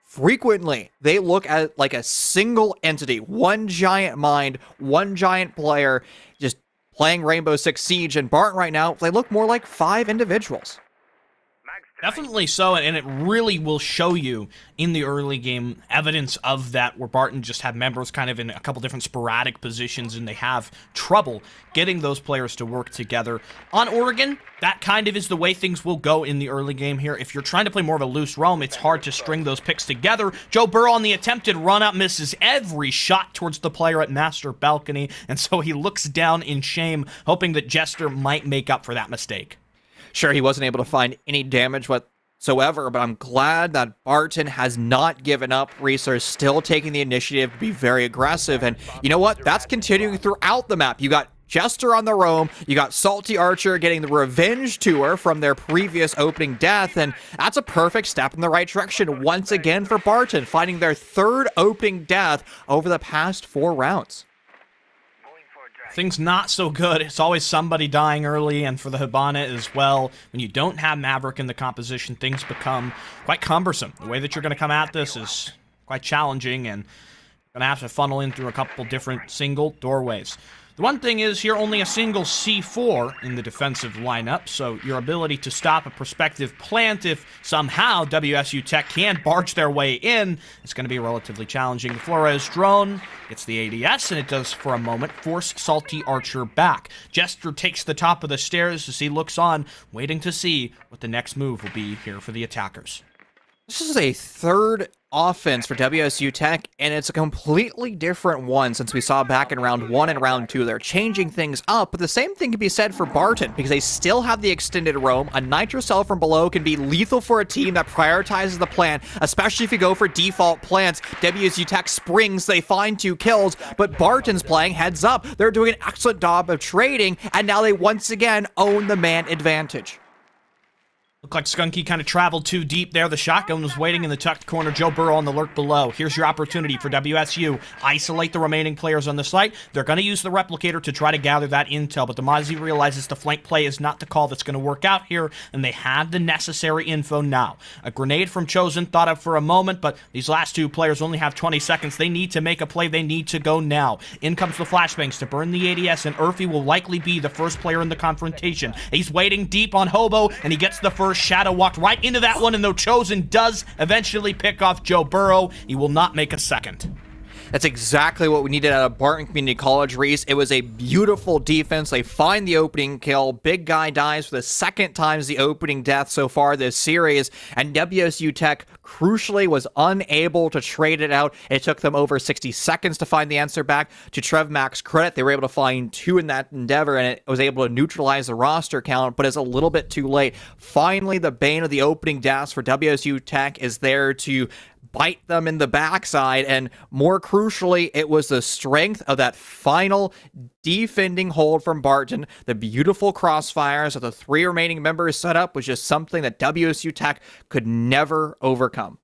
Frequently, they look at like a single entity, one giant mind, one giant player, just playing Rainbow Six Siege. And Barton right now, they look more like 5 individuals. Definitely so, and it really will show you in the early game evidence of that, where Barton just had members kind of in a couple different sporadic positions, and they have trouble getting those players to work together. On Oregon, that kind of is the way things will go in the early game here. If you're trying to play more of a loose roam, it's hard to string those picks together. Joe Burrow on the attempted run-up misses every shot towards the player at Master Balcony, and so he looks down in shame, hoping that Jester might make up for that mistake. Sure, he wasn't able to find any damage whatsoever, but I'm glad that Barton has not given up. Reese are still taking the initiative to be very aggressive, and you know what? That's continuing throughout the map. You got Jester on the roam, you got Salty Archer getting the revenge tour from their previous opening death, and that's a perfect step in the right direction once again for Barton, finding their 3rd opening death over the past 4 rounds. Things not so good. It's always somebody dying early, and for the Hibana as well. When you don't have Maverick in the composition, things become quite cumbersome. The way that you're going to come at this is quite challenging, and you're going to have to funnel in through a couple different single doorways. The one thing is here, only a single C4 in the defensive lineup, so your ability to stop a prospective plant if somehow WSU Tech can barge their way in, it's going to be relatively challenging. The Flores drone gets the ADS, and it does for a moment force Salty Archer back. Jester takes the top of the stairs as he looks on, waiting to see what the next move will be here for the attackers. This is a 3rd offense for WSU Tech, and it's a completely different one since we saw back in round 1 and round 2. They're changing things up, but the same thing can be said for Barton, because they still have the extended roam. A nitro cell from below can be lethal for a team that prioritizes the plant, especially if you go for default plants. WSU Tech springs, they find 2 kills, but Barton's playing heads up. They're doing an excellent job of trading, and now they once again own the man advantage. Looked like Skunky kind of traveled too deep there. The shotgun was waiting in the tucked corner. Joe Burrow on the lurk below. Here's your opportunity for WSU. Isolate the remaining players on the site. They're going to use the replicator to try to gather that intel, but the Mozzie realizes the flank play is not the call that's going to work out here, and they have the necessary info now. A grenade from Chosen thought of for a moment, but these last 2 players only have 20 seconds. They need to make a play. They need to go now. In comes the flashbangs to burn the ADS, and Urfi will likely be the first player in the confrontation. He's waiting deep on Hobo, and he gets the first. Shadow walked right into that one, and though Chosen does eventually pick off Joe Burrow, he will not make a second. That's exactly what we needed out of Barton Community College, Reese. It was a beautiful defense. They find the opening kill. Big guy dies for the second time as the opening death so far this series, and WSU Tech crucially was unable to trade it out. It took them over 60 seconds to find the answer back. To Trev Mac's credit, they were able to find 2 in that endeavor, and it was able to neutralize the roster count, but it's a little bit too late. Finally, the bane of the opening deaths for WSU Tech is there to bite them in the backside, and more crucially, it was the strength of that final defending hold from Barton. The beautiful crossfires of the 3 remaining members set up was just something that WSU Tech could never overcome.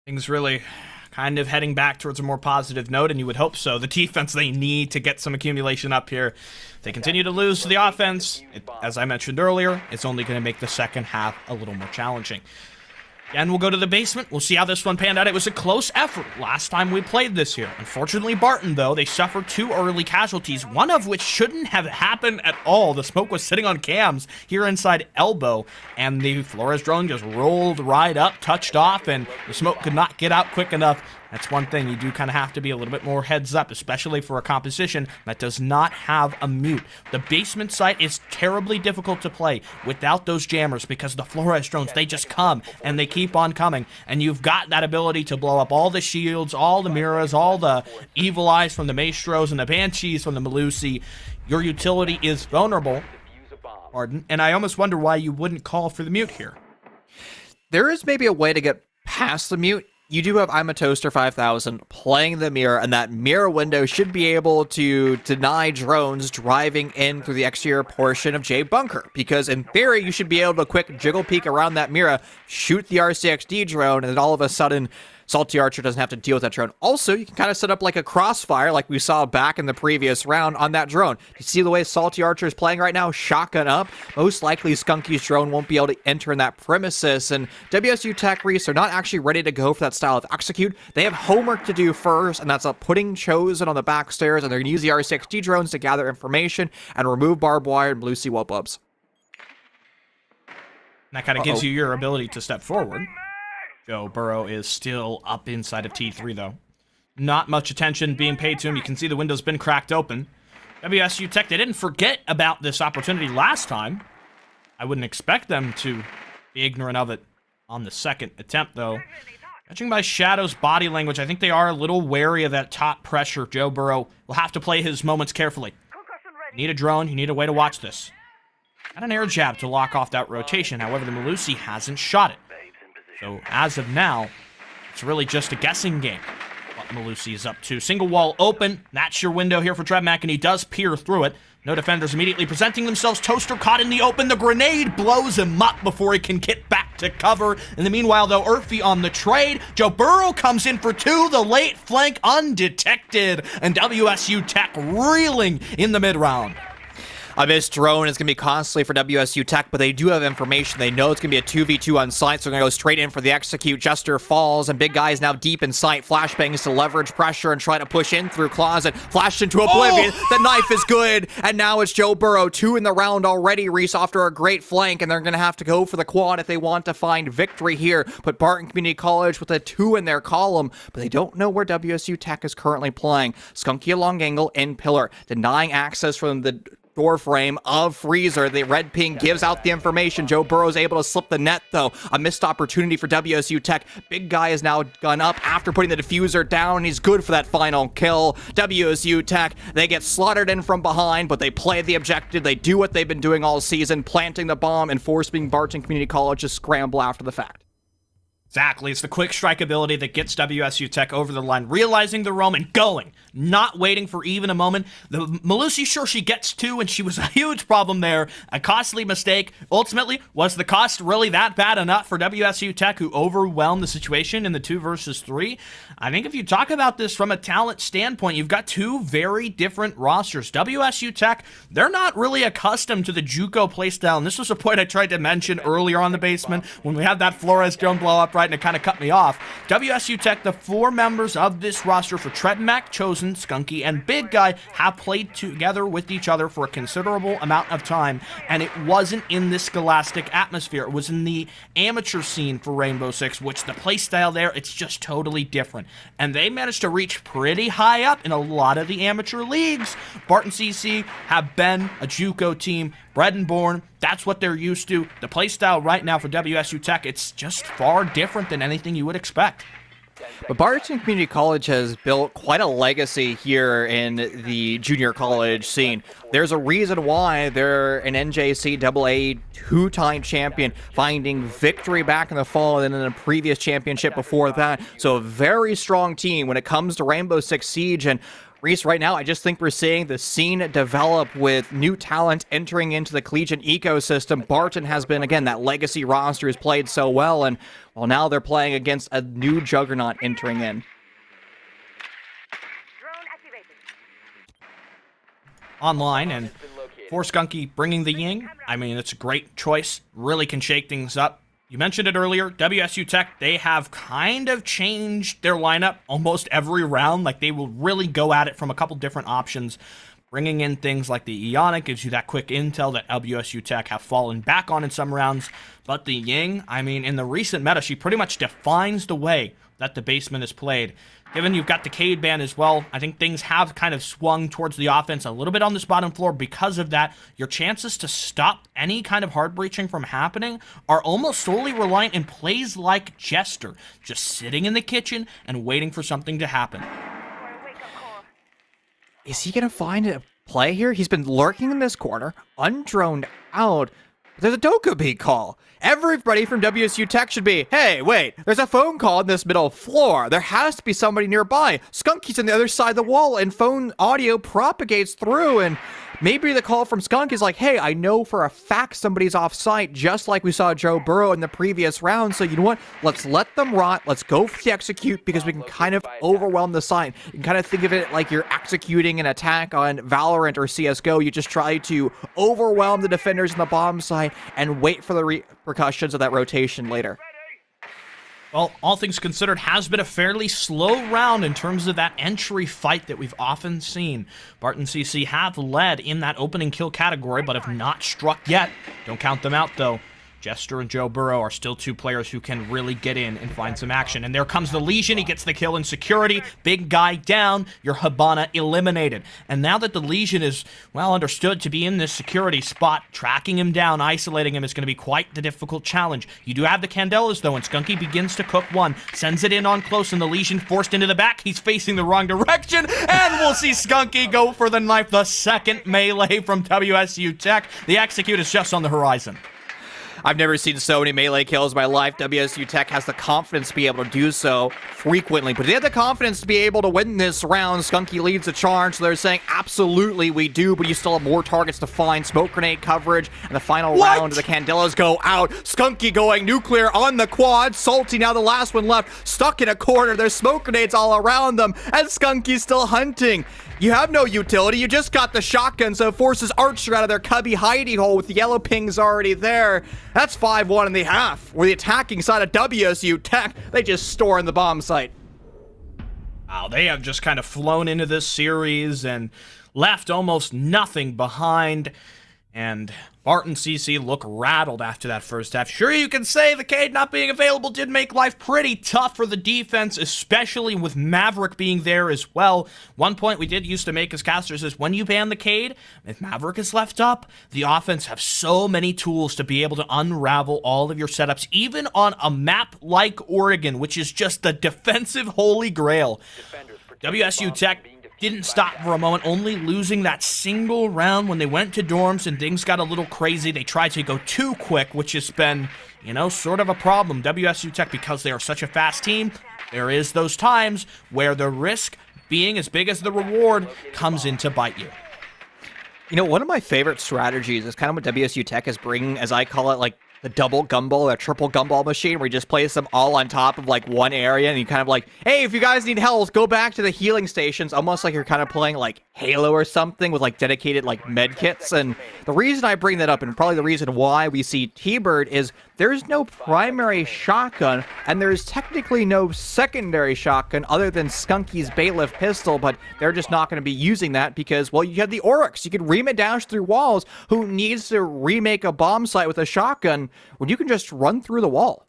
Things really kind of heading back towards a more positive note, and you would hope so. The defense, they need to get some accumulation up here. If they continue to lose to the offense, as I mentioned earlier, it's only going to make the second half a little more challenging. And we'll go to the basement. We'll see how this one panned out. It was a close effort last time we played this here. Unfortunately, Barton, though, they suffered 2 early casualties, one of which shouldn't have happened at all. The smoke was sitting on cams here inside Elbow, and the Flores drone just rolled right up, touched off, and the smoke could not get out quick enough. That's one thing. You do kind of have to be a little bit more heads up, especially for a composition that does not have a mute. The basement site is terribly difficult to play without those jammers because the Flores drones, they just come and they keep on coming. And you've got that ability to blow up all the shields, all the mirrors, all the evil eyes from the Maestros and the Banshees from the Malusi. Your utility is vulnerable, Barton, and I almost wonder why you wouldn't call for the mute here. There is maybe a way to get past the mute. You do have I'm a Toaster 5000 playing the mirror, and that mirror window should be able to deny drones driving in through the exterior portion of J Bunker, because in theory, you should be able to quick jiggle peek around that mirror, shoot the RCXD drone, and then all of a sudden, Salty Archer doesn't have to deal with that drone. Also, you can kind of set up like a crossfire like we saw back in the previous round on that drone. You see the way Salty Archer is playing right now? Shotgun up. Most likely, Skunky's drone won't be able to enter in that premises, and WSU Tech Reese are not actually ready to go for that style of execute. They have homework to do first, and that's putting Chosen on the back stairs, and they're going to use the RCXD drones to gather information and remove barbed wire and blue sea wub-wubs. That kind of gives you your ability to step forward. Joe Burrow is still up inside of T3, though. Not much attention being paid to him. You can see the window's been cracked open. WSU Tech, they didn't forget about this opportunity last time. I wouldn't expect them to be ignorant of it on the second attempt, though. Judging by Shadow's body language, I think they are a little wary of that top pressure. Joe Burrow will have to play his moments carefully. You need a drone. You need a way to watch this. Got an air jab to lock off that rotation. However, the Malusi hasn't shot it. So, as of now, it's really just a guessing game what Malusi is up to. Single wall open. That's your window here for Trev Mack, and he does peer through it. No defenders immediately presenting themselves. Toaster caught in the open. The grenade blows him up before he can get back to cover. In the meanwhile, though, Urfi on the trade. Joe Burrow comes in for 2. The late flank undetected. And WSU Tech reeling in the mid-round. A missed drone is going to be costly for WSU Tech, but they do have information. They know it's going to be a 2v2 on site, so they're going to go straight in for the execute. Jester falls, and Big Guy is now deep in sight. Flashbangs to leverage pressure and try to push in through closet. Flashed into oblivion. Oh! The knife is good, and now it's Joe Burrow. 2 in the round already, Reese, after a great flank, and they're going to have to go for the quad if they want to find victory here. But Barton Community College with a 2 in their column, but they don't know where WSU Tech is currently playing. Skunky along angle in pillar, denying access from the doorframe of Freezer. The red ping gives out the information. Joe Burrow's able to slip the net, though. A missed opportunity for WSU Tech. Big guy is now gun up after putting the diffuser down. He's good for that final kill. WSU Tech, they get slaughtered in from behind, but they play the objective. They do what they've been doing all season, planting the bomb and forcing Barton Community College to scramble after the fact. Exactly. It's the quick strike ability that gets WSU Tech over the line, realizing the roam and going, not waiting for even a moment. The Malusi, sure, she gets two, and she was a huge problem there. A costly mistake. Ultimately, was the cost really that bad enough for WSU Tech, who overwhelmed the situation in the 2 versus 3? I think if you talk about this from a talent standpoint, you've got two very different rosters. WSU Tech, they're not really accustomed to the JUCO playstyle, and this was a point I tried to mention earlier on the basement when we had that Flores drone blow up, right, and it kind of cut me off. WSU Tech, the 4 members of this roster for Tretmac, Chosen, Skunky, and Big Guy have played together with each other for a considerable amount of time, and it wasn't in this scholastic atmosphere. It was in the amateur scene for Rainbow Six, which the playstyle there, it's just totally different. And they managed to reach pretty high up in a lot of the amateur leagues. Barton CC have been a JUCO team, bred and born. That's what they're used to. The playstyle right now for WSU Tech, it's just far different than anything you would expect. But Barton Community College has built quite a legacy here in the junior college scene. There's a reason why they're an NJCAAE 2-time champion, finding victory back in the fall and in a previous championship before that. So a very strong team when it comes to Rainbow Six Siege. And Reese, right now, I just think we're seeing the scene develop with new talent entering into the collegiate ecosystem. Barton has been, again, that legacy roster has played so well, and well, now they're playing against a new juggernaut entering in. Online, and for Skunky bringing the Ying, I mean, it's a great choice. Really can shake things up. You mentioned it earlier, WSU Tech, they have kind of changed their lineup almost every round. Like, they will really go at it from a couple different options. Bringing in things like the Ionic gives you that quick intel that WSU Tech have fallen back on in some rounds. But the Ying, I mean, in the recent meta, she pretty much defines the way that the basement is played. Given you've got the Cade ban as well, I think things have kind of swung towards the offense a little bit on this bottom floor. Because of that, your chances to stop any kind of hard breaching from happening are almost solely reliant in plays like Jester, just sitting in the kitchen and waiting for something to happen. Is he going to find a play here? He's been lurking in this corner, undroned out. There's a Dokkaebi call. Everybody from WSU Tech should be, hey, wait, there's a phone call in this middle floor. There has to be somebody nearby. Skunky's on the other side of the wall, and phone audio propagates through, and maybe the call from Skunk is like, hey, I know for a fact somebody's off site, just like we saw Joe Burrow in the previous round, so you know what? Let's let them rot. Let's go for the execute, because we can kind of overwhelm the site. You can kind of think of it like you're executing an attack on Valorant or CSGO. You just try to overwhelm the defenders in the bomb site and wait for the repercussions of that rotation later. Well, all things considered, has been a fairly slow round in terms of that entry fight that we've often seen. Barton CC have led in that opening kill category, but have not struck yet. Don't count them out, though. Jester and Joe Burrow are still two players who can really get in and find some action. And there comes the Legion. He gets the kill in security. Big guy down. Your Hibana eliminated. And now that the Legion is, well, understood to be in this security spot, tracking him down, isolating him is going to be quite the difficult challenge. You do have the Candelas, though, and Skunky begins to cook one. Sends it in on close, and the Legion forced into the back. He's facing the wrong direction, and we'll see Skunky go for the knife. The second melee from WSU Tech. The execute is just on the horizon. I've never seen so many melee kills in my life. WSU Tech has the confidence to be able to do so frequently, but they have the confidence to be able to win this round. Skunky leads the charge, so they're saying, absolutely, we do, but you still have more targets to find. Smoke grenade coverage, and the final round, the Candelas go out. Skunky going nuclear on the quad. Salty now the last one left, stuck in a corner. There's smoke grenades all around them, and Skunky's still hunting. You have no utility. You just got the shotgun, so it forces Archer out of their cubby hidey hole with the yellow pings already there. That's 5-1 in the half. Where the attacking side of WSU Tech, they just store in the bomb site. Wow, they have just kind of flown into this series and left almost nothing behind. And Barton CC look rattled after that first half. Sure, you can say the Cade not being available did make life pretty tough for the defense, especially with Maverick being there as well. One point we did used to make as casters is when you ban the Cade, if Maverick is left up, the offense have so many tools to be able to unravel all of your setups, even on a map like Oregon, which is just the defensive holy grail. WSU Tech didn't stop for a moment, only losing that single round when they went to dorms and things got a little crazy. They tried to go too quick, which has been, sort of a problem. WSU Tech, because they are such a fast team, there is those times where the risk being as big as the reward comes in to bite you. One of my favorite strategies is kind of what WSU Tech is bringing, as I call it, like the double gumball, a triple gumball machine, where you just place them all on top of like one area, and you kind of like, hey, if you guys need health, go back to the healing stations, almost like you're kind of playing like Halo or something with like dedicated like med kits. And the reason I bring that up, and probably the reason why we see T-Bird, is there's no primary shotgun, and there's technically no secondary shotgun other than Skunky's bailiff pistol, but they're just not going to be using that because, well, you have the Oryx. You can remit dash through walls. Who needs to remake a bomb site with a shotgun when you can just run through the wall?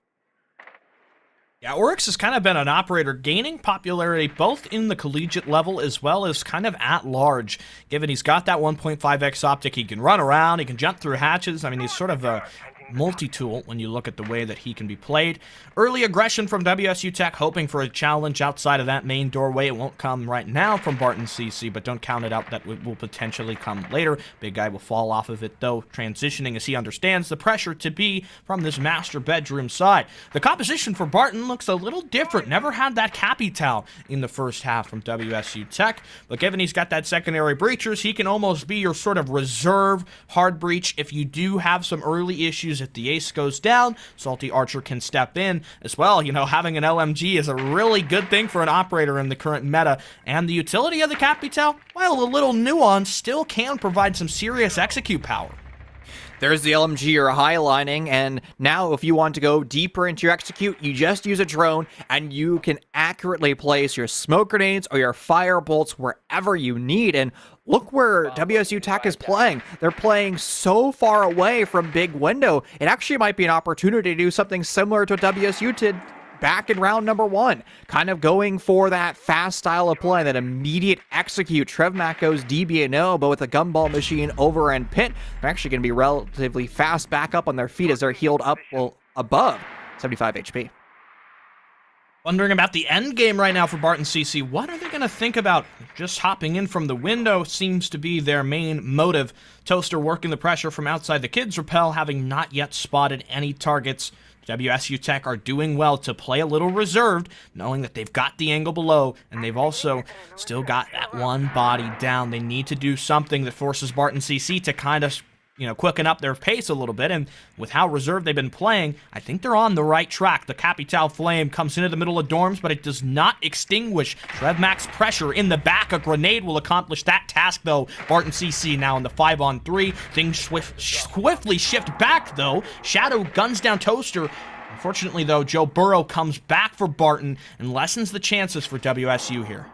Yeah, Oryx has kind of been an operator gaining popularity both in the collegiate level as well as kind of at large. Given he's got that 1.5x optic, he can run around, he can jump through hatches. I mean, he's sort of a multi-tool when you look at the way that he can be played. Early aggression from WSU Tech, hoping for a challenge outside of that main doorway. It won't come right now from Barton CC, but don't count it out that it will potentially come later. Big guy will fall off of it, though, transitioning as he understands the pressure to be from this master bedroom side. The composition for Barton looks a little different. Never had that Capital in the first half from WSU Tech, but given he's got that secondary breachers, he can almost be your sort of reserve hard breach if you do have some early issues. If the ace goes down, Salty Archer can step in as well. Having an LMG is a really good thing for an operator in the current meta, and the utility of the Capital, while a little nuanced, still can provide some serious execute power. There's the LMG or highlining, and now if you want to go deeper into your execute, you just use a drone, and you can accurately place your smoke grenades or your fire bolts wherever you need. And look where WSU Tech is playing. They're playing so far away from big window. It actually might be an opportunity to do something similar to what WSU did back in round number 1, kind of going for that fast style of play, that immediate execute. Trevmac goes DB&O, but with a gumball machine over and pit, they're actually going to be relatively fast back up on their feet as they're healed up, well, above 75 HP. Wondering about the end game right now for Barton CC. What are they going to think about? Just hopping in from the window seems to be their main motive. Toaster working the pressure from outside the kids' rappel, having not yet spotted any targets. WSU Tech are doing well to play a little reserved, knowing that they've got the angle below, and they've also still got that one body down. They need to do something that forces Barton CC to kind of, quicken up their pace a little bit, and with how reserved they've been playing, I think they're on the right track. The Capital Flame comes into the middle of dorms, but it does not extinguish Trevmac's pressure in the back. A grenade will accomplish that task, though. Barton CC now in the 5-on-3. Things swiftly shift back, though. Shadow guns down Toaster. Unfortunately, though, Joe Burrow comes back for Barton and lessens the chances for WSU here.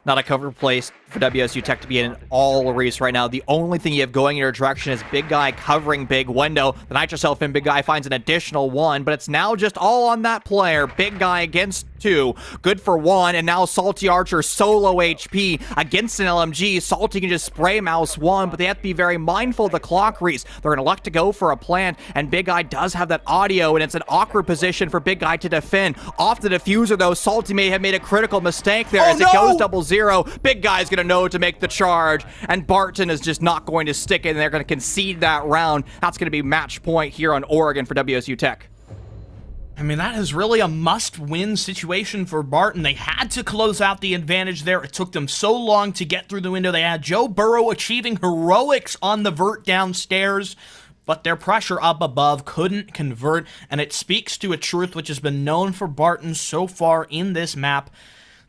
Not a cover place for WSU Tech to be in an all race right now. The only thing you have going in your direction is Big Guy covering Big Window. The Nitro Self in Big Guy finds an additional 1, but it's now just all on that player. Big Guy against 2. Good for 1, and now Salty Archer solo HP against an LMG. Salty can just spray mouse 1, but they have to be very mindful of the clock reese. They're going to elect to go for a plant, and Big Guy does have that audio, and it's an awkward position for Big Guy to defend. Off the diffuser, though, Salty may have made a critical mistake there as it goes 0-0. Big Guy's going to know to make the charge, and Barton is just not going to stick it, and they're going to concede that round. That's going to be match point here on Oregon for WSU Tech. I mean, that is really a must-win situation for Barton. They had to close out the advantage there. It took them so long to get through the window. They had Joe Burrow achieving heroics on the vert downstairs, but their pressure up above couldn't convert, and it speaks to a truth which has been known for Barton so far in this map.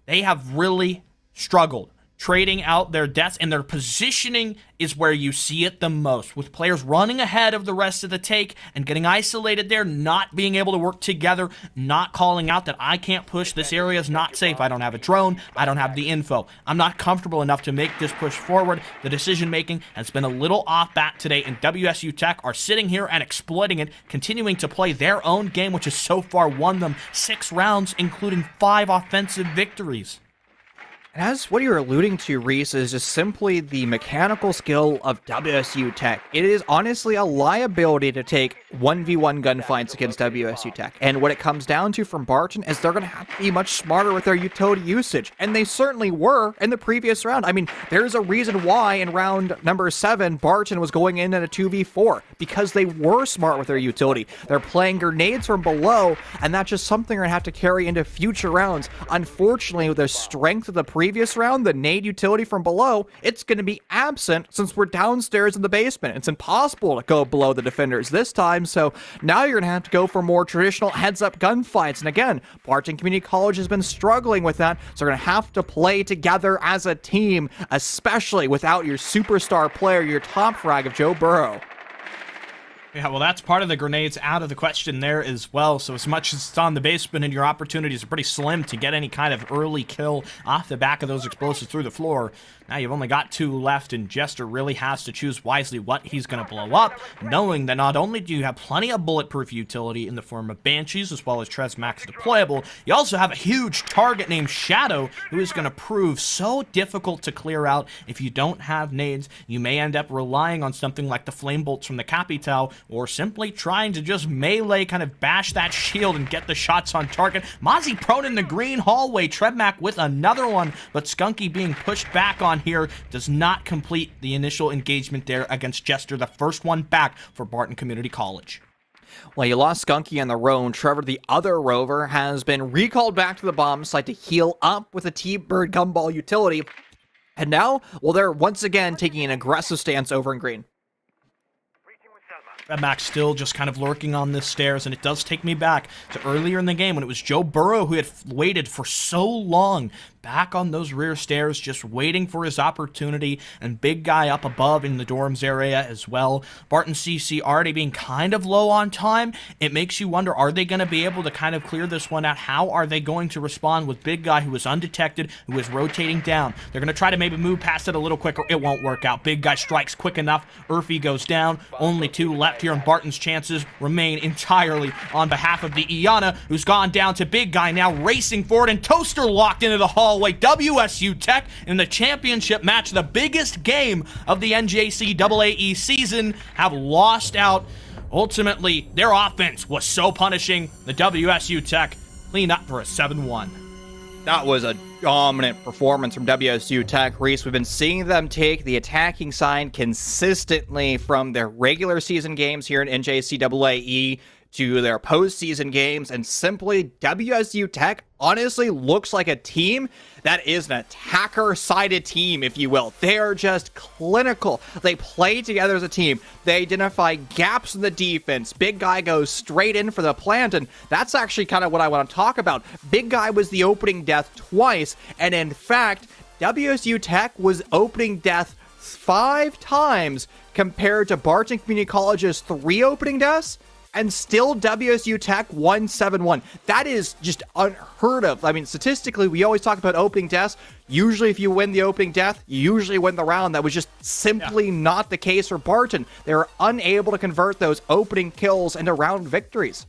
They have really struggled trading out their deaths, and their positioning is where you see it the most, with players running ahead of the rest of the take and getting isolated there, not being able to work together, not calling out that I can't push, this area is not safe, I don't have a drone, I don't have the info, I'm not comfortable enough to make this push forward. The decision making has been a little off bat today, and WSU Tech are sitting here and exploiting it, continuing to play their own game, which has so far won them 6 rounds, including 5 offensive victories. And as what you're alluding to, Reese, is just simply the mechanical skill of WSU Tech. It is honestly a liability to take 1v1 gunfights against WSU Tech. And what it comes down to from Barton is they're going to have to be much smarter with their utility usage. And they certainly were in the previous round. I mean, there's a reason why in round number 7, Barton was going in at a 2v4, because they were smart with their utility. They're playing grenades from below, and that's just something they're going to have to carry into future rounds. Unfortunately, with the strength of the previous round, the nade utility from below, it's going to be absent since we're downstairs in the basement. It's impossible to go below the defenders this time, so now you're going to have to go for more traditional heads-up gunfights. And again, Barton Community College has been struggling with that, so they're going to have to play together as a team, especially without your superstar player, your top frag of Joe Burrow. Yeah, well, that's part of the grenades out of the question there as well. So as much as it's on the basement and your opportunities are pretty slim to get any kind of early kill off the back of those explosives through the floor, now you've only got 2 left, and Jester really has to choose wisely what he's going to blow up, knowing that not only do you have plenty of bulletproof utility in the form of Banshees as well as Trez Max deployable, you also have a huge target named Shadow who is going to prove so difficult to clear out. If you don't have nades, you may end up relying on something like the flame bolts from the Capital, or simply trying to just melee, kind of bash that shield and get the shots on target. Mozzie prone in the green hallway, Trebmac with another one, but Skunky being pushed back on here does not complete the initial engagement there against Jester, the first one back for Barton Community College. Well, you lost Skunky on the roam. Trevor, the other rover, has been recalled back to the bomb site to heal up with a T-Bird Gumball utility. And now, well, they're once again taking an aggressive stance over in green. Max still just kind of lurking on the stairs, and it does take me back to earlier in the game when it was Joe Burrow who had waited for so long back on those rear stairs, just waiting for his opportunity, and big guy up above in the dorms area as well. Barton CC already being kind of low on time. It makes you wonder, are they going to be able to kind of clear this one out? How are they going to respond with big guy who is undetected, who is rotating down? They're going to try to maybe move past it a little quicker. It won't work out. Big guy strikes quick enough. Urfi goes down. Only 2 left here, and Barton's chances remain entirely on behalf of the Iana, who's gone down to big guy now, racing forward, and Toaster locked into the hallway. WSU Tech in the championship match, the biggest game of the NJCAAE season, have lost out. Ultimately, their offense was so punishing. The WSU Tech clean up for a 7-1. That was a dominant performance from WSU Tech. Reese, we've been seeing them take the attacking side consistently from their regular season games here in NJCAAE to their postseason games, and simply WSU Tech honestly looks like a team that is an attacker-sided team, if you will. They're just clinical. They play together as a team. They identify gaps in the defense. Big guy goes straight in for the plant, and that's actually kind of what I want to talk about. Big guy was the opening death twice, and in fact, WSU Tech was opening death 5 times compared to Barton Community College's 3 opening deaths. And still WSU Tech won 7-1. That is just unheard of. I mean, statistically, we always talk about opening deaths. Usually, if you win the opening death, you usually win the round. That was just simply not the case for Barton. They were unable to convert those opening kills into round victories.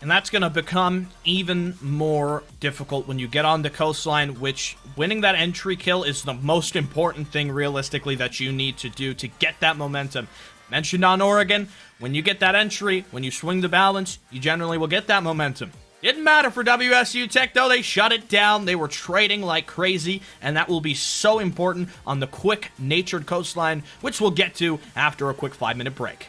And that's going to become even more difficult when you get on the coastline, which winning that entry kill is the most important thing, realistically, that you need to do to get that momentum. Mentioned on Oregon, when you get that entry, when you swing the balance, you generally will get that momentum. Didn't matter for WSU Tech, though. They shut it down. They were trading like crazy, and that will be so important on the quick-natured coastline, which we'll get to after a quick 5-minute break.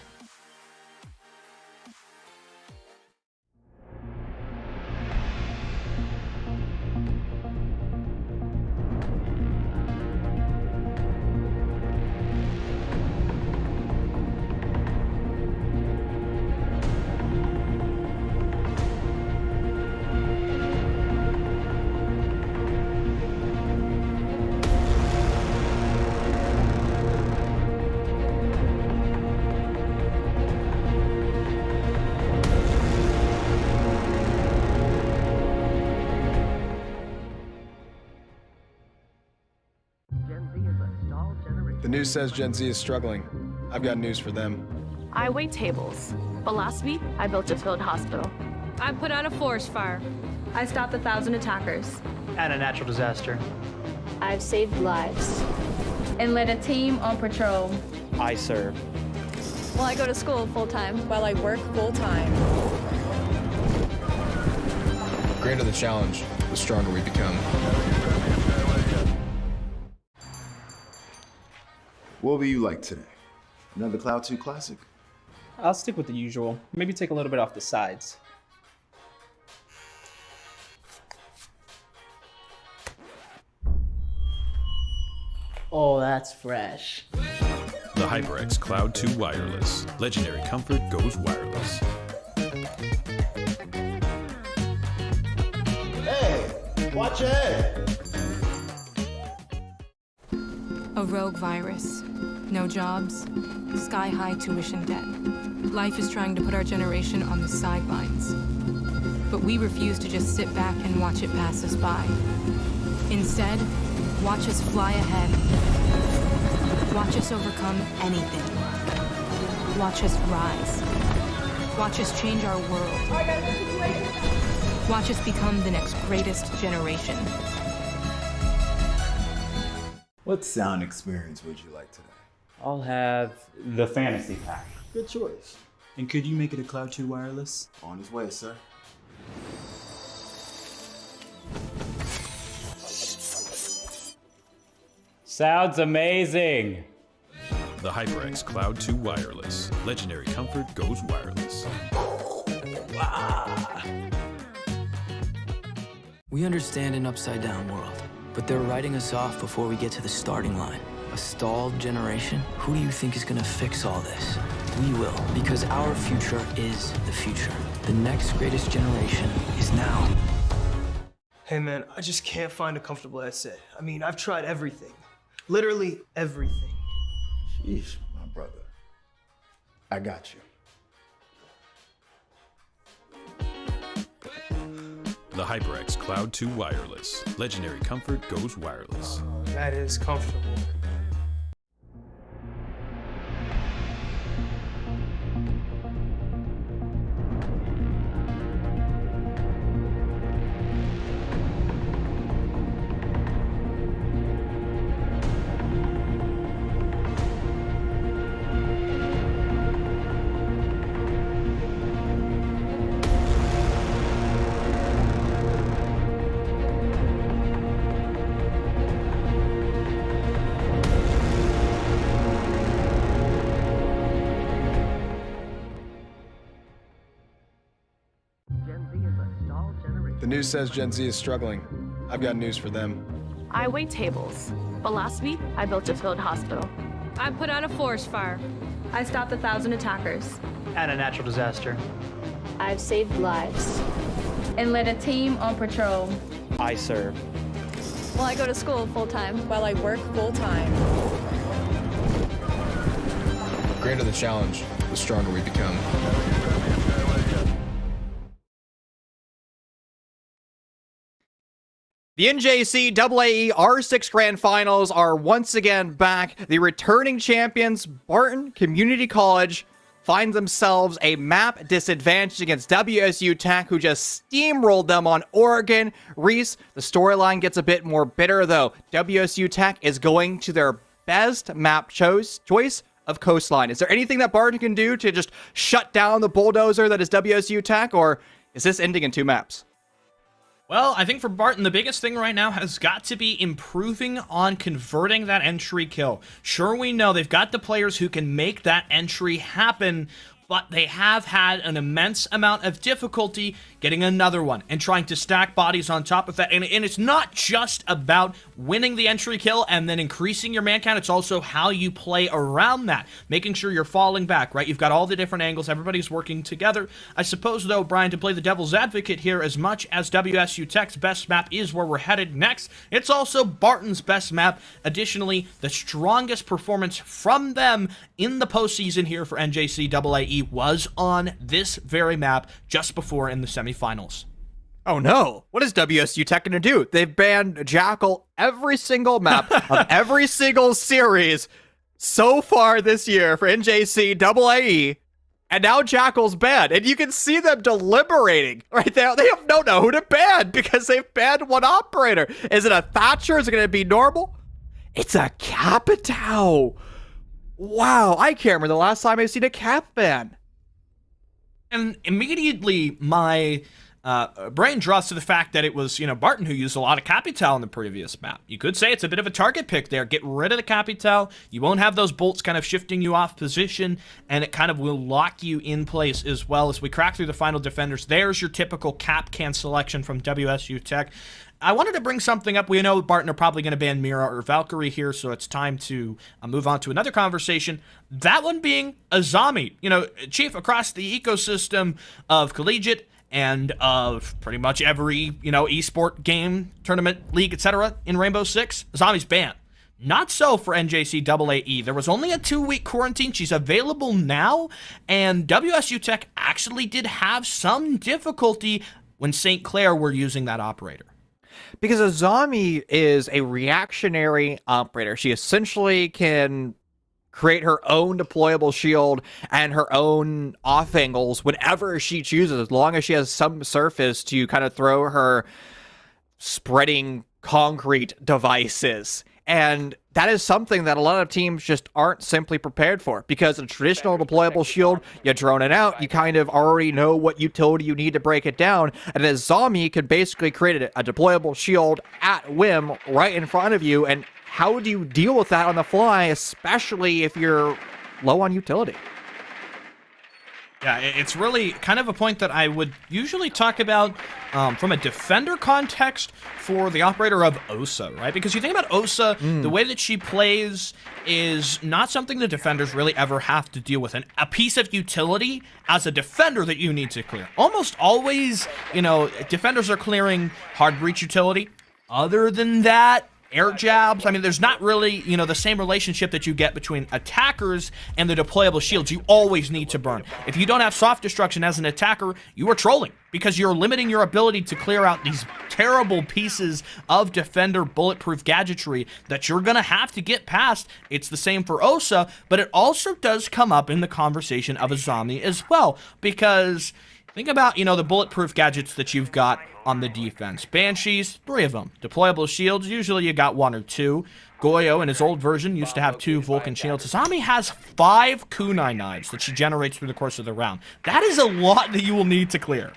The news says Gen Z is struggling. I've got news for them. I wait tables, but last week I built a field hospital. I put out a forest fire. I stopped 1,000 attackers. And a natural disaster. I've saved lives. And led a team on patrol. I serve. Well, I go to school full time. While I work full time. The greater the challenge, the stronger we become. What will you like today? Another Cloud 2 classic? I'll stick with the usual. Maybe take a little bit off the sides. Oh, that's fresh. The HyperX Cloud 2 Wireless. Legendary comfort goes wireless. Hey, watch your head. A rogue virus. No jobs. Sky-high tuition debt. Life is trying to put our generation on the sidelines. But we refuse to just sit back and watch it pass us by. Instead, watch us fly ahead. Watch us overcome anything. Watch us rise. Watch us change our world. Watch us become the next greatest generation. What sound experience would you like today? I'll have the fantasy pack. Good choice. And could you make it a Cloud 2 wireless? On his way, sir. Sounds amazing. The HyperX Cloud 2 Wireless. Legendary comfort goes wireless. We understand an upside-down world, but they're writing us off before we get to the starting line. A stalled generation? Who do you think is gonna fix all this? We will, because our future is the future. The next greatest generation is now. Hey man, I just can't find a comfortable headset. I mean, I've tried everything. Literally everything. Sheesh, my brother. I got you. The HyperX Cloud 2 Wireless. Legendary comfort goes wireless. That is comfortable. The news says Gen Z is struggling. I've got news for them. I wait tables, but last week I built a field hospital. I put out a forest fire. I stopped 1,000 attackers. And a natural disaster. I've saved lives. And led a team on patrol. I serve. Well, I go to school full time. While I work full time. The greater the challenge, the stronger we become. The NJCAAE R6 Grand Finals are once again back. The returning champions, Barton Community College, find themselves a map disadvantage against WSU Tech, who just steamrolled them on Oregon. Reese, the storyline gets a bit more bitter, though. WSU Tech is going to their best map choice of Coastline. Is there anything that Barton can do to just shut down the bulldozer that is WSU Tech, or is this ending in 2 maps? Well, I think for Barton, the biggest thing right now has got to be improving on converting that entry kill. Sure, we know they've got the players who can make that entry happen, but they have had an immense amount of difficulty getting another one and trying to stack bodies on top of that. And it's not just about winning the entry kill and then increasing your man count. It's also how you play around that, making sure you're falling back, right? You've got all the different angles. Everybody's working together. I suppose, though, Brian, to play the devil's advocate here, as much as WSU Tech's best map is where we're headed next, it's also Barton's best map. Additionally, the strongest performance from them in the postseason here for NJCAAE was on this very map just before in the semifinals. Oh no, what is WSU Tech going to do? They've banned Jackal every single map of every single series so far this year for NJCAAE, and now Jackal's banned. And you can see them deliberating right there. They don't know who to ban because they've banned one operator. Is it a Thatcher? Is it going to be normal? It's a Capitao. Wow, I can't remember the last time I've seen a Cap ban. And immediately my brain draws to the fact that it was, Barton who used a lot of Capital in the previous map. You could say it's a bit of a target pick there. Get rid of the Capital. You won't have those bolts kind of shifting you off position, and it kind of will lock you in place as well. As we crack through the final defenders, there's your typical cap can selection from WSU Tech. I wanted to bring something up. We know Barton are probably going to ban Mira or Valkyrie here, so it's time to move on to another conversation. That one being Azami. Chief, across the ecosystem of collegiate and of pretty much every, esport game, tournament, league, etc. in Rainbow Six, Azami's banned. Not so for NJCAAE. There was only a 2-week quarantine. She's available now, and WSU Tech actually did have some difficulty when St. Clair were using that operator. Because Azami is a reactionary operator. She essentially can create her own deployable shield and her own off angles whenever she chooses, as long as she has some surface to kind of throw her spreading concrete devices. And that is something that a lot of teams just aren't simply prepared for, because a traditional deployable shield, you drone it out, you kind of already know what utility you need to break it down, and Azami can basically create a deployable shield at whim right in front of you. And how do you deal with that on the fly, especially if you're low on utility? Yeah, it's really kind of a point that I would usually talk about from a defender context for the operator of Osa, right? Because you think about Osa, the way that she plays is not something the defenders really ever have to deal with. And a piece of utility as a defender that you need to clear. Almost always, defenders are clearing hard breach utility. Other than that, air jabs. I mean, there's not really, the same relationship that you get between attackers and the deployable shields. You always need to burn. If you don't have soft destruction as an attacker, you are trolling, because you're limiting your ability to clear out these terrible pieces of defender bulletproof gadgetry that you're going to have to get past. It's the same for Osa, but it also does come up in the conversation of Azami as well, because think about, the bulletproof gadgets that you've got on the defense. Banshees, 3 of them. Deployable shields, usually you got 1 or 2. Goyo, in his old version, used to have 2 Vulcan shields. Azami has 5 kunai knives that she generates through the course of the round. That is a lot that you will need to clear.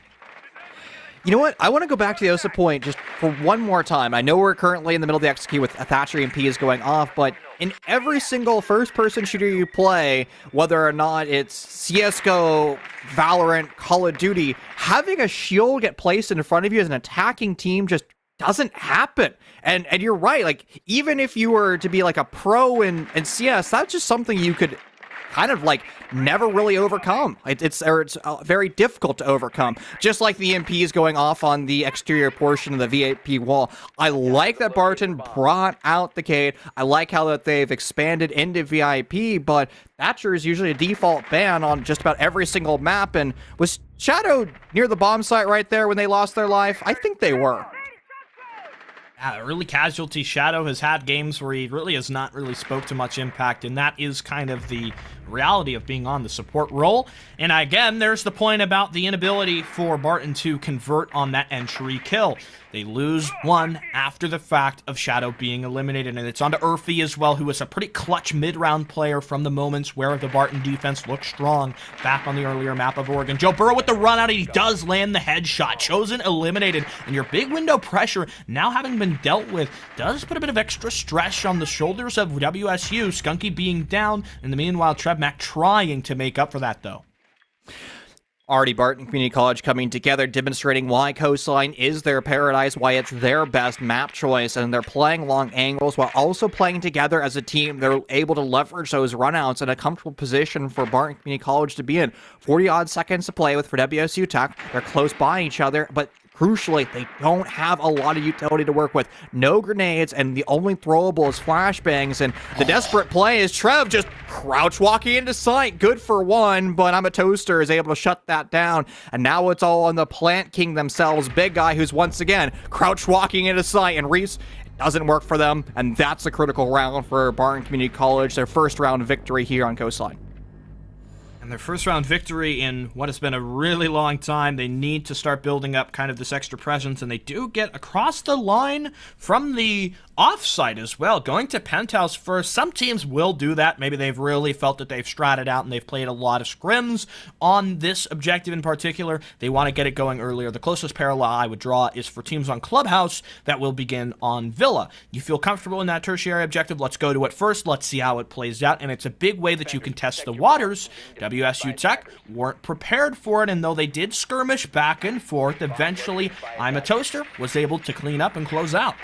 You know what? I want to go back to the Osa point just for one more time. I know we're currently in the middle of the execute with a Thatcher EMP is going off, but in every single first-person shooter you play, whether or not it's CSGO, Valorant, Call of Duty, having a shield get placed in front of you as an attacking team just doesn't happen. And you're right, like, even if you were to be like a pro in CS, that's just something you could kind of like never really overcome. It's very difficult to overcome. Just like the EMPs going off on the exterior portion of the VIP wall. I like that Barton brought out the Cade. I like how that they've expanded into VIP, but Thatcher is usually a default ban on just about every single map. And was Shadow near the bomb site right there when they lost their life? I think they were. Early casualty. Shadow has had games where he really has not really spoke to much impact, and that is kind of the reality of being on the support role. And again, there's the point about the inability for Barton to convert on that entry kill. They lose one after the fact of Shadow being eliminated, and it's on to Urfi as well, who was a pretty clutch mid-round player from the moments where the Barton defense looked strong back on the earlier map of Oregon. Joe Burrow with the run out, and he does land the headshot. Chosen eliminated, and your big window pressure, now having been dealt with, does put a bit of extra stress on the shoulders of WSU. Skunky being down, in the meanwhile, Trebmac trying to make up for that, though. Already Barton Community College coming together, demonstrating why Coastline is their paradise, why it's their best map choice, and they're playing long angles while also playing together as a team. They're able to leverage those runouts in a comfortable position for Barton Community College to be in. 40-odd seconds to play with for WSU Tech. They're close by each other, but crucially, they don't have a lot of utility to work with. No grenades, and the only throwable is flashbangs, and the desperate play is Trev just crouch walking into sight. Good for one, but I'm a Toaster is able to shut that down, and now it's all on the Plant King themselves. Big guy who's once again crouch walking into sight, and Reese doesn't work for them, and that's a critical round for Barton Community College, their first round victory here on Coastline. And their first round victory in what has been a really long time. They need to start building up kind of this extra presence, and they do get across the line from the offside as well, going to Penthouse first. Some teams will do that. Maybe they've really felt that they've stratted out and they've played a lot of scrims on this objective in particular. They want to get it going earlier. The closest parallel I would draw is for teams on Clubhouse that will begin on Villa. You feel comfortable in that tertiary objective? Let's go to it first. Let's see how it plays out, and it's a big way that you can test the waters. WSU Tech weren't prepared for it, and though they did skirmish back and forth, eventually I'm a Toaster was able to clean up and close out.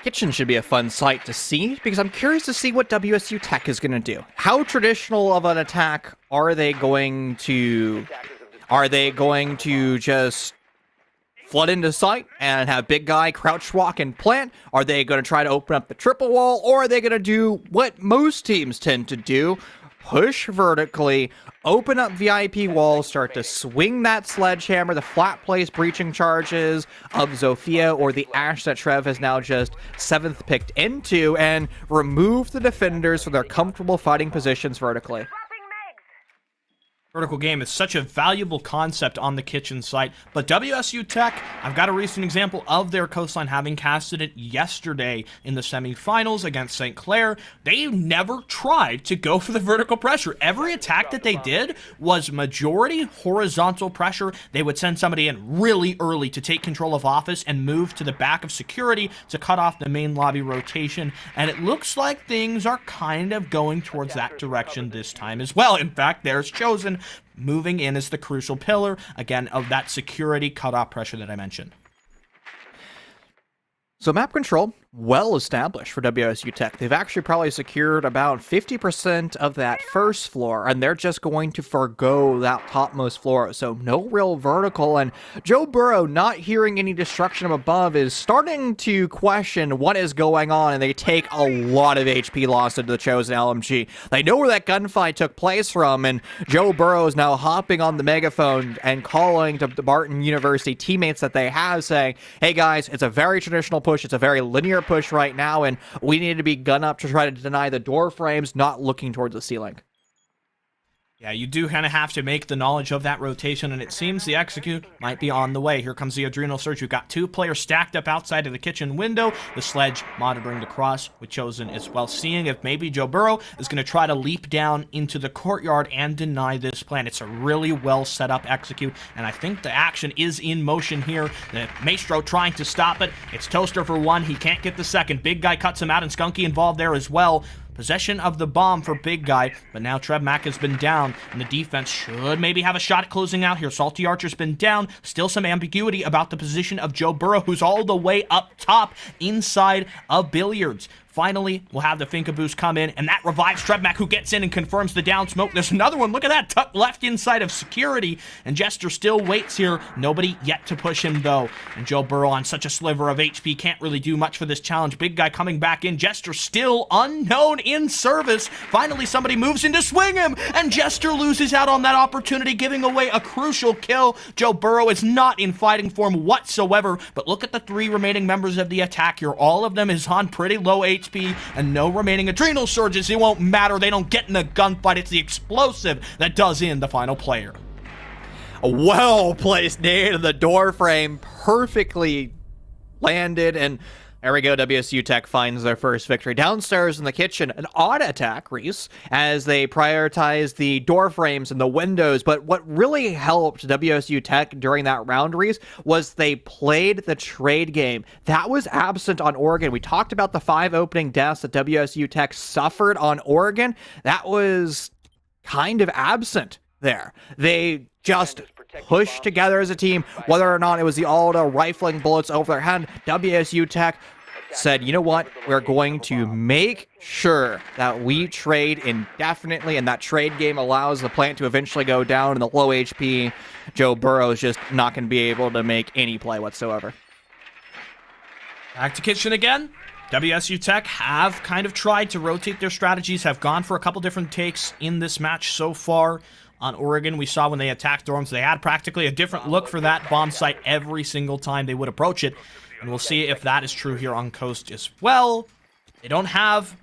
Kitchen should be a fun sight to see, because I'm curious to see what WSU Tech is going to do. How traditional of an attack are they going to... Are they going to just flood into sight and have big guy crouch walk and plant? Are they going to try to open up the triple wall? Or are they going to do what most teams tend to do? Push vertically, open up VIP walls, start to swing that sledgehammer, the flat place breaching charges of Zofia or the Ash that Trev has now just 7th picked into, and remove the defenders from their comfortable fighting positions vertically. Vertical game is such a valuable concept on the kitchen site, but WSU Tech, I've got a recent example of their coastline having casted it yesterday in the semifinals against St. Clair. They never tried to go for the vertical pressure. Every attack that they did was majority horizontal pressure. They would send somebody in really early to take control of office and move to the back of security to cut off the main lobby rotation, and it looks like things are kind of going towards that direction this time as well. In fact, there's Chosen moving in as the crucial pillar, again, of that security cutoff pressure that I mentioned. So map control, well established for WSU Tech. They've actually probably secured about 50% of that first floor, and they're just going to forgo that topmost floor. So no real vertical, and Joe Burrow, not hearing any destruction above, is starting to question what is going on, and they take a lot of HP loss into the Chosen LMG. They know where that gunfight took place from, and Joe Burrow is now hopping on the megaphone and calling to the Barton University teammates that they have, saying, hey guys, it's a very traditional push, it's a very linear push right now, and we need to be gun up to try to deny the door frames, not looking towards the ceiling. Yeah, you do kind of have to make the knowledge of that rotation, and it seems the execute might be on the way. Here comes the Adrenal Surge. We've got 2 players stacked up outside of the kitchen window. The Sledge monitoring the cross with Chosen as well, seeing if maybe Joe Burrow is going to try to leap down into the courtyard and deny this plan. It's a really well set up execute, and I think the action is in motion here. The Maestro trying to stop it. It's Toaster for 1. He can't get the second. Big Guy cuts him out, and Skunky involved there as well. Possession of the bomb for Big Guy, but now Trev Mack has been down, and the defense should maybe have a shot at closing out here. Salty Archer's been down. Still some ambiguity about the position of Joe Burrow, who's all the way up top inside of Billiards. Finally, we'll have the Finka boost come in, and that revives Trev Mack, who gets in and confirms the down smoke. There's another one. Look at that. Tucked left inside of security, and Jester still waits here. Nobody yet to push him, though. And Joe Burrow on such a sliver of HP can't really do much for this challenge. Big Guy coming back in. Jester still unknown in service. Finally, somebody moves in to swing him, and Jester loses out on that opportunity, giving away a crucial kill. Joe Burrow is not in fighting form whatsoever, but look at the 3 remaining members of the attack here. All of them is on pretty low HP. And no remaining Adrenal Surges. It won't matter. They don't get in the gunfight. It's the explosive that does in the final player. A well-placed nade in the door frame, perfectly landed, and there we go. WSU Tech finds their first victory. Downstairs in the kitchen, an odd attack, Reese, as they prioritize the door frames and the windows. But what really helped WSU Tech during that round, Reese, was they played the trade game. That was absent on Oregon. We talked about the 5 opening deaths that WSU Tech suffered on Oregon. That was kind of absent there. They just pushed together as a team, whether or not it was the Alda rifling bullets over their head. WSU Tech said, you know what, we're going to make sure that we trade indefinitely, and that trade game allows the plant to eventually go down, and the low HP Joe Burrow is just not going to be able to make any play whatsoever. Back to kitchen again. WSU Tech have kind of tried to rotate their strategies, have gone for a couple different takes in this match so far. On Oregon, we saw when they attacked dorms, they had practically a different look for that bomb site every single time they would approach it. And we'll see if that is true here on Coast as well. They don't have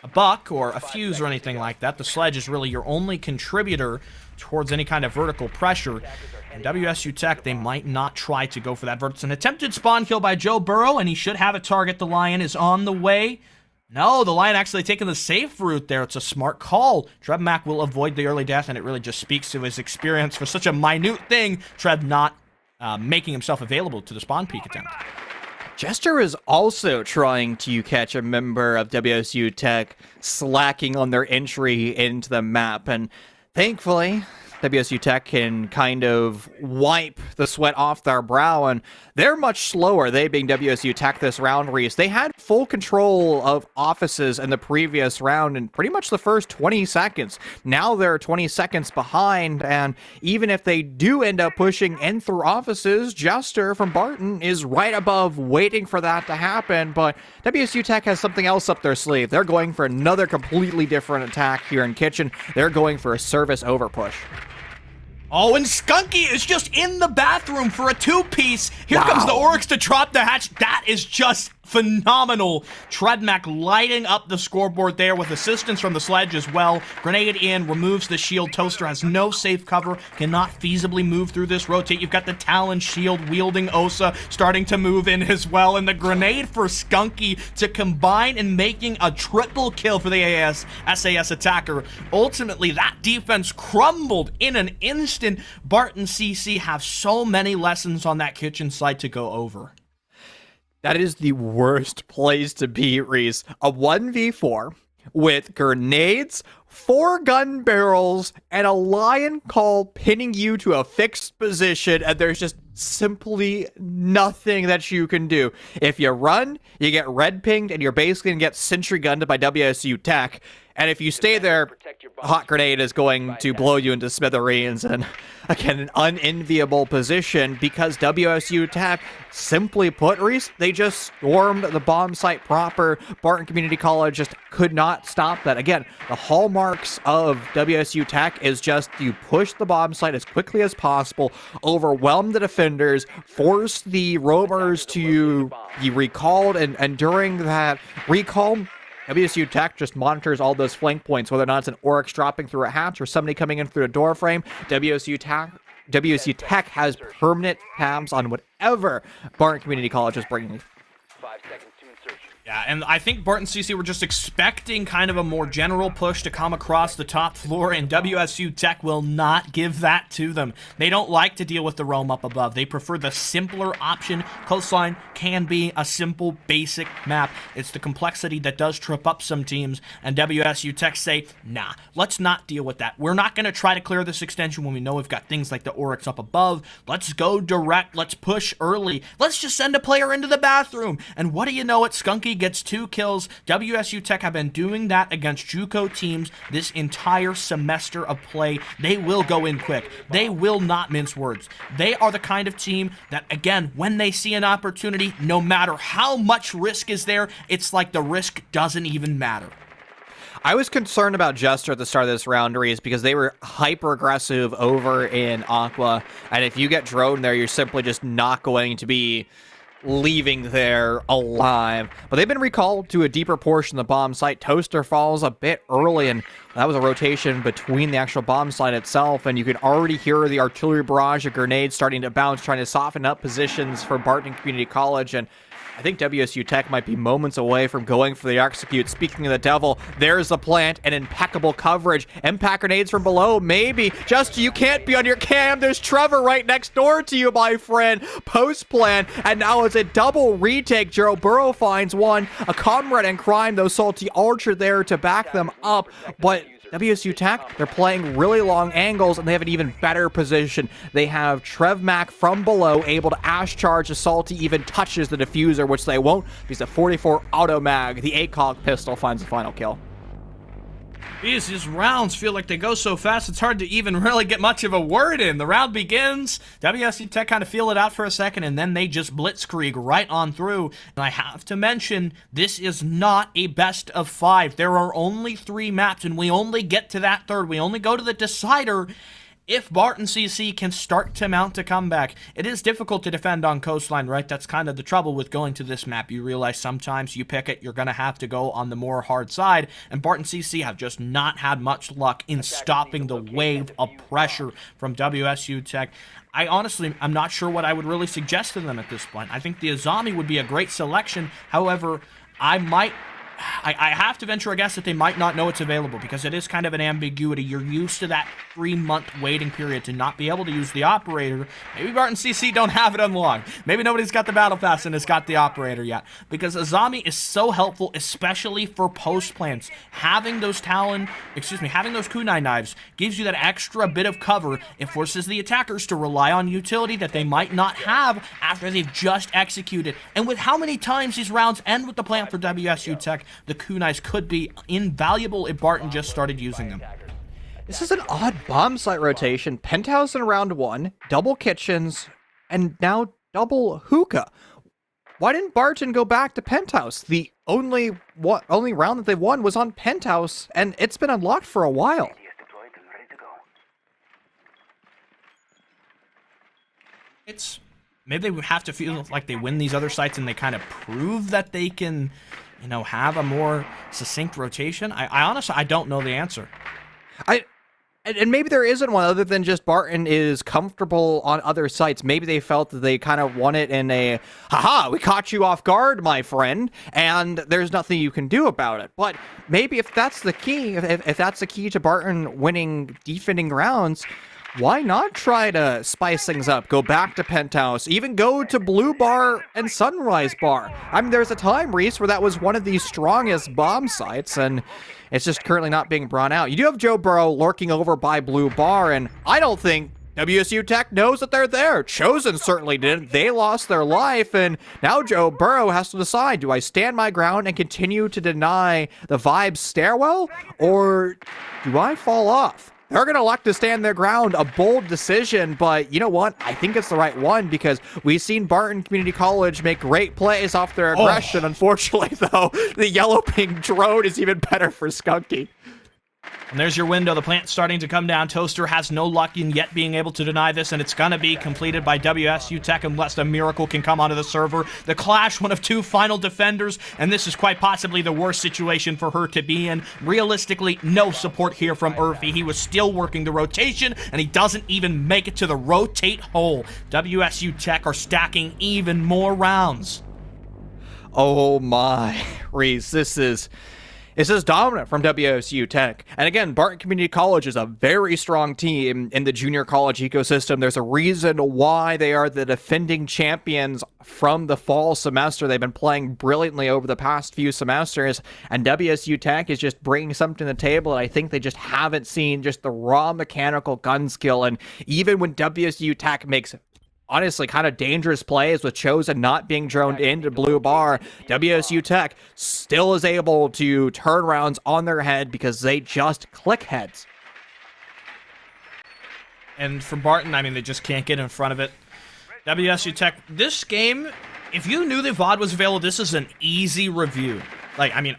a buck or a fuse or anything like that. The sledge is really your only contributor towards any kind of vertical pressure. And WSU Tech, they might not try to go for that. It's an attempted spawn kill by Joe Burrow, and he should have a target. The Lion is on the way. No, the Lion actually taking the safe route there. It's a smart call. Trebmac will avoid the early death, and it really just speaks to his experience for such a minute thing. Treb not making himself available to the spawn peek attempt. Jester is also trying to catch a member of WSU Tech slacking on their entry into the map, and thankfully, WSU Tech can kind of wipe the sweat off their brow, and they're much slower, they being WSU Tech this round, Reese. They had full control of offices in the previous round in pretty much the first 20 seconds. Now they're 20 seconds behind, and even if they do end up pushing in through offices, Jester from Barton is right above waiting for that to happen, but WSU Tech has something else up their sleeve. They're going for another completely different attack here in kitchen. They're going for a service over push. Oh, and Skunky is just in the bathroom for a two-piece. Here comes the Oryx to drop the hatch. That is just phenomenal. Treadmack lighting up the scoreboard there with assistance from the sledge as well. Grenade in, removes the shield. Toaster has no safe cover, cannot feasibly move through this rotate. You've got the Talon shield wielding Osa starting to move in as well. And the grenade for Skunky to combine and making a triple kill for the SAS attacker. Ultimately, that defense crumbled in an instant. Barton CC have so many lessons on that kitchen side to go over. That is the worst place to be, Reese. A 1v4 with grenades, 4 gun barrels, and a lion call pinning you to a fixed position, and there's just simply nothing that you can do. If you run, you get red pinged, and you're basically going to get sentry gunned by WSU Tech. And if you stay there, a hot grenade is going to blow you into smithereens. And again, an unenviable position because WSU Tech, simply put, Reese, they just stormed the bomb site proper. Barton Community College just could not stop that. Again, the hallmarks of WSU Tech is just you push the bomb site as quickly as possible, overwhelm the defenders, force the roamers to be recalled, and during that recall, WSU Tech just monitors all those flank points, whether or not it's an Oryx dropping through a hatch or somebody coming in through a door frame. WSU Tech has permanent tabs on whatever Barton Community College is bringing. 5 seconds to insertion. Yeah, and I think Barton CC were just expecting kind of a more general push to come across the top floor, and WSU Tech will not give that to them. They don't like to deal with the roam up above. They prefer the simpler option. Coastline can be a simple, basic map. It's the complexity that does trip up some teams, and WSU Tech say, nah, let's not deal with that. We're not going to try to clear this extension when we know we've got things like the Oryx up above. Let's go direct. Let's push early. Let's just send a player into the bathroom. And what do you know it, Skunky gets 2 kills. WSU Tech have been doing that against JUCO teams this entire semester of play. They will go in quick. They will not mince words. They are the kind of team that, again, when they see an opportunity, no matter how much risk is there, it's like the risk doesn't even matter. I was concerned about Jester at the start of this round, Reese, because they were hyper-aggressive over in Aqua, and if you get drone there, you're simply just not going to be leaving there alive. But they've been recalled to a deeper portion of the bomb site. Toaster falls a bit early, and that was a rotation between the actual bomb site itself, and you can already hear the artillery barrage of grenades starting to bounce, trying to soften up positions for Barton Community College, and I think WSU Tech might be moments away from going for the execute. Speaking of the devil, there's the plant and impeccable coverage. Impact grenades from below, maybe. Just you can't be on your cam. There's Trevor right next door to you, my friend. Post plan, and now it's a double retake. Joe Burrow finds one. A comrade in crime, though, Salty Archer there to back them up, but WSU Tech, they're playing really long angles, and they have an even better position. They have Trev Mack from below, able to Ash charge as Salty even touches the diffuser, which they won't, because the 44 auto mag, the ACOG pistol, finds the final kill. These rounds feel like they go so fast, it's hard to even really get much of a word in. The round begins, WSU Tech kind of feel it out for a second, and then they just blitzkrieg right on through. And I have to mention, this is not a best of 5. There are only 3 maps, and we only get to that third. We only go to the decider if Barton CC can start to mount a comeback. It is difficult to defend on Coastline, right? That's kind of the trouble with going to this map. You realize sometimes you pick it, you're going to have to go on the more hard side, and Barton CC have just not had much luck in stopping the wave of pressure from WSU Tech. I'm not sure what I would really suggest to them at this point. I think the Azami would be a great selection. However, I have to venture a guess that they might not know it's available, because it is kind of an ambiguity. You're used to that 3-month waiting period to not be able to use the operator. Maybe Barton CC don't have it unlocked. Maybe nobody's got the battle pass and has got the operator yet, because Azami is so helpful, especially for post plants. Having those having those kunai knives gives you that extra bit of cover. It forces the attackers to rely on utility that they might not have after they've just executed. And with how many times these rounds end with the plant for WSU Tech, the kunais could be invaluable if Barton just started using them. This is an odd bomb site rotation. Penthouse in round 1, double kitchens, and now double hookah. Why didn't Barton go back to Penthouse? The only round that they won was on Penthouse, and it's been unlocked for a while. Maybe they have to feel like they win these other sites and they kind of prove that they can, have a more succinct rotation. I honestly, I don't know the answer. And maybe there isn't one, other than just Barton is comfortable on other sites. Maybe they felt that they kind of won it in a, haha, we caught you off guard, my friend, and there's nothing you can do about it. But maybe if that's the key, if that's the key to Barton winning defending rounds, why not try to spice things up? Go back to Penthouse, even go to Blue Bar and Sunrise Bar. I mean, there's a time, Reese, where that was one of the strongest bomb sites, and it's just currently not being brought out. You do have Joe Burrow lurking over by Blue Bar, and I don't think WSU Tech knows that they're there. Chosen certainly didn't. They lost their life, and now Joe Burrow has to decide, do I stand my ground and continue to deny the Vibes stairwell, or do I fall off? They're going to elect to stand their ground, a bold decision, but you know what? I think it's the right one, because we've seen Barton Community College make great plays off their aggression. Unfortunately, though, the yellow ping drone is even better for Skunky. And there's your window. The plant's starting to come down. Toaster has no luck in yet being able to deny this, and it's going to be completed by WSU Tech unless a miracle can come onto the server. The Clash, one of 2 final defenders, and this is quite possibly the worst situation for her to be in. Realistically, no support here from Urfi. He was still working the rotation, and he doesn't even make it to the rotate hole. WSU Tech are stacking even more rounds. Oh my, Reese, this is dominant from WSU Tech. And again, Barton Community College is a very strong team in the junior college ecosystem. There's a reason why they are the defending champions from the fall semester. They've been playing brilliantly over the past few semesters, and WSU Tech is just bringing something to the table, and I think they just haven't seen just the raw mechanical gun skill. And even when WSU Tech makes honestly kind of dangerous plays with Chosen not being droned into Blue Bar, WSU Tech still is able to turn rounds on their head because they just click heads. And for Barton, I mean, they just can't get in front of it. WSU Tech, this game, if you knew the VOD was available, this is an easy review. Like, I mean,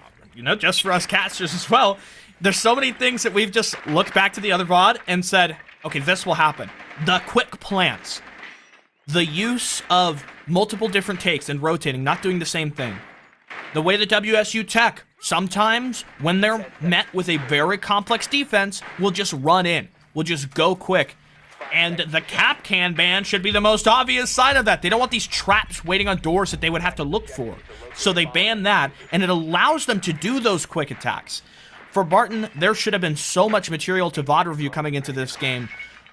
just for us casters as well, there's so many things that we've just looked back to the other VOD and said, okay, this will happen. The quick plants. The use of multiple different takes and rotating, not doing the same thing. The way that WSU Tech, sometimes when they're met with a very complex defense, will just run in, will just go quick. And the cap can ban should be the most obvious sign of that. They don't want these traps waiting on doors that they would have to look for. So they ban that, and it allows them to do those quick attacks. For Barton, there should have been so much material to VOD review coming into this game.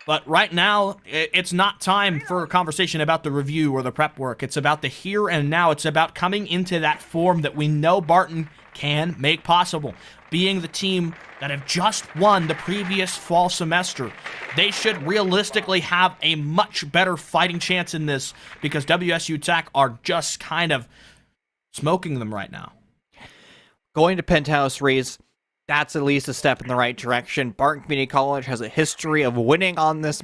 But right now, it's not time for a conversation about the review or the prep work. It's about the here and now. It's about coming into that form that we know Barton can make possible. being the team that have just won the previous fall semester. They should realistically have a much better fighting chance in this because WSU Tech are just kind of smoking them right now. Going to Penthouse Reese, that's at least a step in the right direction. Barton Community College has a history of winning on this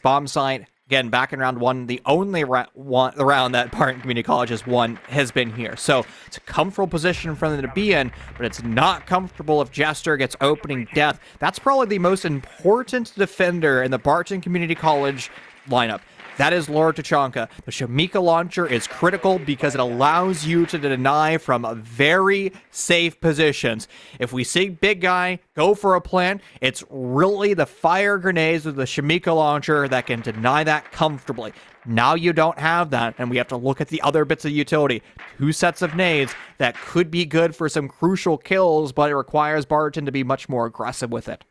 bomb site. Again, back in round one, the only round that Barton Community College has won has been here. So it's a comfortable position for them to be in, but it's not comfortable if Jester gets opening death. That's probably the most important defender in the Barton Community College lineup. That is Laura Tachanka. The Shamika launcher is critical because it allows you to deny from very safe positions. If we see big guy go for a plant, it's really the fire grenades with the Shamika launcher that can deny that comfortably. Now you don't have that, and we have to look at the other bits of utility. 2 sets of nades that could be good for some crucial kills, but it requires Barton to be much more aggressive with it.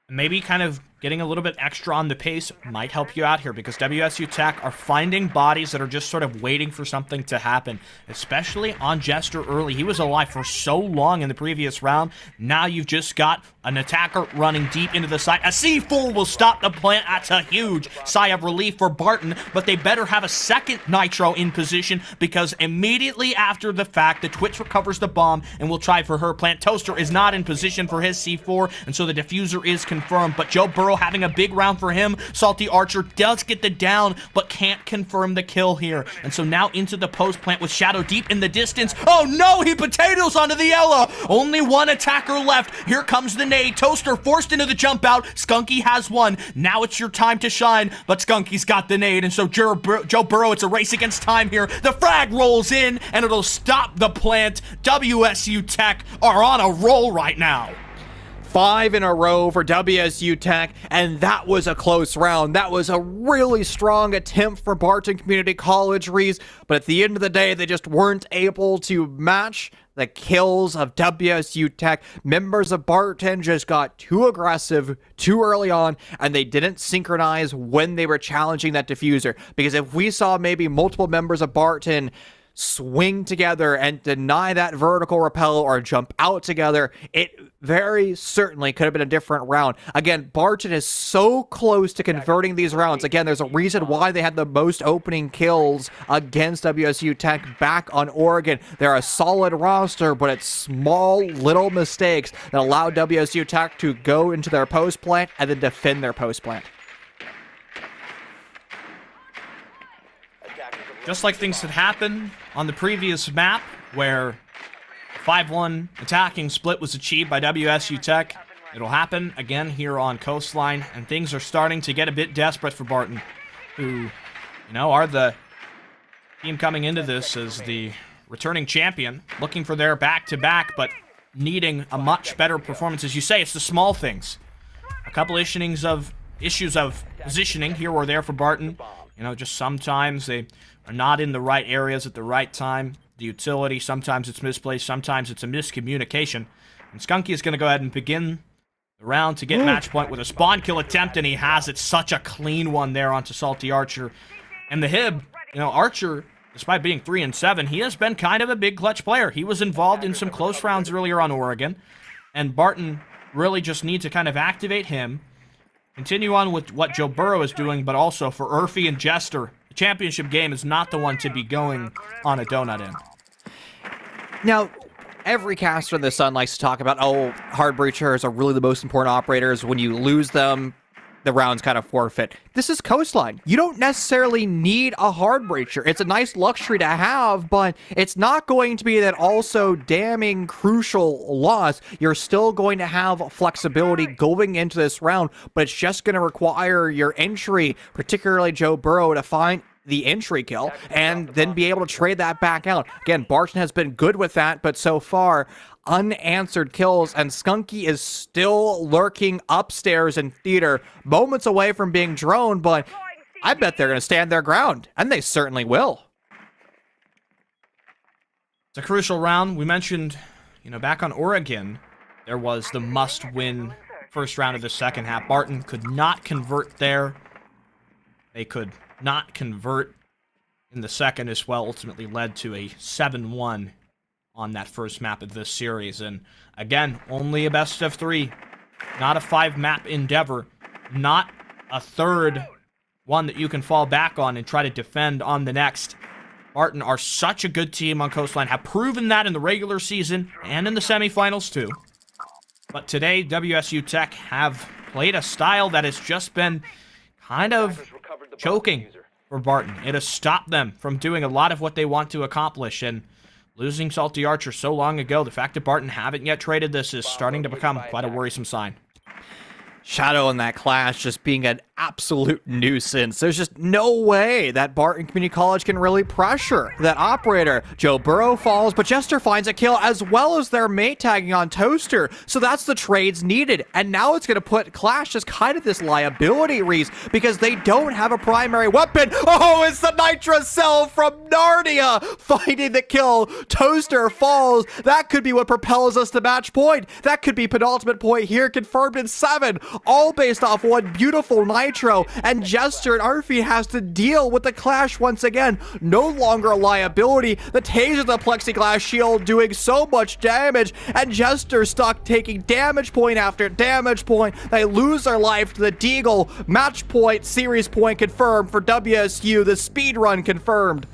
Maybe kind of getting a little bit extra on the pace might help you out here because WSU Tech are finding bodies that are just sort of waiting for something to happen, especially on Jester early. He was alive for so long in the previous round. Now you've just got an attacker running deep into the site. A C4 will stop the plant. That's a huge sigh of relief for Barton, but they better have a second Nitro in position because immediately after the fact, the Twitch recovers the bomb and will try for her plant. Toaster is not in position for his C4, and so the diffuser is confirmed, but Joe Burrow having a big round for him. Salty Archer does get the down, but can't confirm the kill here. And so now into the post plant with Shadow deep in the distance. Oh no, he potatoes onto the Ella. Only one attacker left. Here comes the nade. Toaster forced into the jump out. Skunky has one. Now it's your time to shine, but Skunky's got the nade. And so Joe Burrow, it's a race against time here. The frag rolls in, and it'll stop the plant. WSU Tech are on a roll right now. 5 in a row for WSU Tech, and that was a close round. That was a really strong attempt for Barton Community College, Reese, but at the end of the day, they just weren't able to match the kills of WSU Tech. Members of Barton just got too aggressive too early on, and they didn't synchronize when they were challenging that diffuser, because if we saw maybe multiple members of Barton swing together and deny that vertical repel or jump out together, it very certainly could have been a different round. Again, Barton is so close to converting these rounds. Again, there's a reason why they had the most opening kills against WSU Tech back on Oregon. They're a solid roster, but it's small little mistakes that allow WSU Tech to go into their post plant and then defend their post plant. Just like things had happened on the previous map, where 5-1 attacking split was achieved by WSU Tech, it'll happen again here on Coastline, and things are starting to get a bit desperate for Barton, who, are the team coming into this as the returning champion, looking for their back-to-back, but needing a much better performance. As you say, it's the small things. A couple issues of positioning here or there for Barton. Just sometimes they are not in the right areas at the right time. The utility, sometimes it's misplaced, sometimes it's a miscommunication. And Skunky is going to go ahead and begin the round to get match point with a spawn kill attempt, and he has it. Such a clean one there onto Salty Archer. And the Hib, Archer, despite being 3-7, he has been kind of a big clutch player. He was involved in some close rounds earlier on Oregon, and Barton really just needs to kind of activate him, continue on with what Joe Burrow is doing, but also for Urfi and Jester, the championship game is not the one to be going on a donut in. Now, every caster in the Sun likes to talk about, hard breachers are really the most important operators. When you lose them, the round's kind of forfeit. This is Coastline. You don't necessarily need a hard breacher. It's a nice luxury to have, but it's not going to be that also damning crucial loss. You're still going to have flexibility going into this round, but it's just going to require your entry, particularly Joe Burrow, to find the entry kill and then be able to trade that back out. Again, Barton has been good with that, but so far, unanswered kills, and Skunky is still lurking upstairs in theater, moments away from being droned, but I bet they're going to stand their ground, and they certainly will. It's a crucial round. We mentioned, back on Oregon, there was the must-win first round of the second half. Barton could not convert there. They could not convert in the second as well, ultimately led to a 7-1 on that first map of this series. And again, only a best of 3, not a 5-map endeavor, not a third one that you can fall back on and try to defend on the next. Barton are such a good team on Coastline, have proven that in the regular season and in the semifinals too. But today, WSU Tech have played a style that has just been kind of choking for Barton. It has stopped them from doing a lot of what they want to accomplish, and losing Salty Archer so long ago, the fact that Barton haven't yet traded this is starting to become quite a worrisome sign. Shadow in that clash just being an absolute nuisance. There's just no way that Barton Community College can really pressure that operator. Joe Burrow falls, but Jester finds a kill as well as their mate tagging on Toaster. So that's the trades needed. And now it's going to put Clash as kind of this liability, Reese, because they don't have a primary weapon. Oh, it's the Nitro Cell from Narnia finding the kill. Toaster falls. That could be what propels us to match point. That could be penultimate point here, confirmed in 7. All based off one beautiful Nitro, and Jester and Arfie has to deal with the clash once again. No longer a liability. The taser, the plexiglass shield doing so much damage, and Jester stuck taking damage point after damage point. They lose their life to the Deagle. Match point, series point confirmed for WSU. The speed run confirmed.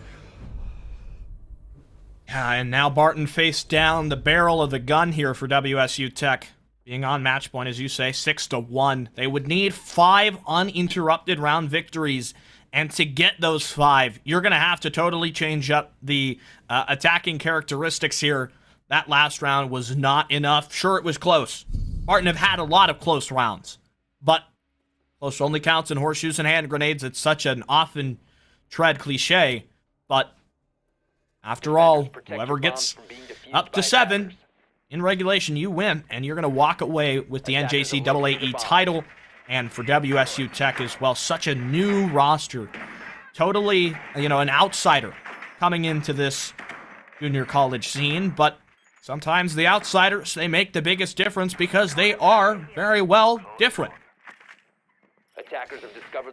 Yeah, and now Barton faced down the barrel of the gun here for WSU Tech. Being on match point, as you say, 6-1. They would need 5 uninterrupted round victories. And to get those 5, you're going to have to totally change up the attacking characteristics here. That last round was not enough. Sure, it was close. Barton have had a lot of close rounds. But close only counts in horseshoes and hand grenades. It's such an often tread cliche. But after all, whoever gets up to 7... in regulation, you win, and you're going to walk away with the NJCAAE title. And for WSU Tech as well, such a new roster. Totally, an outsider coming into this junior college scene. But sometimes the outsiders, they make the biggest difference because they are very well different.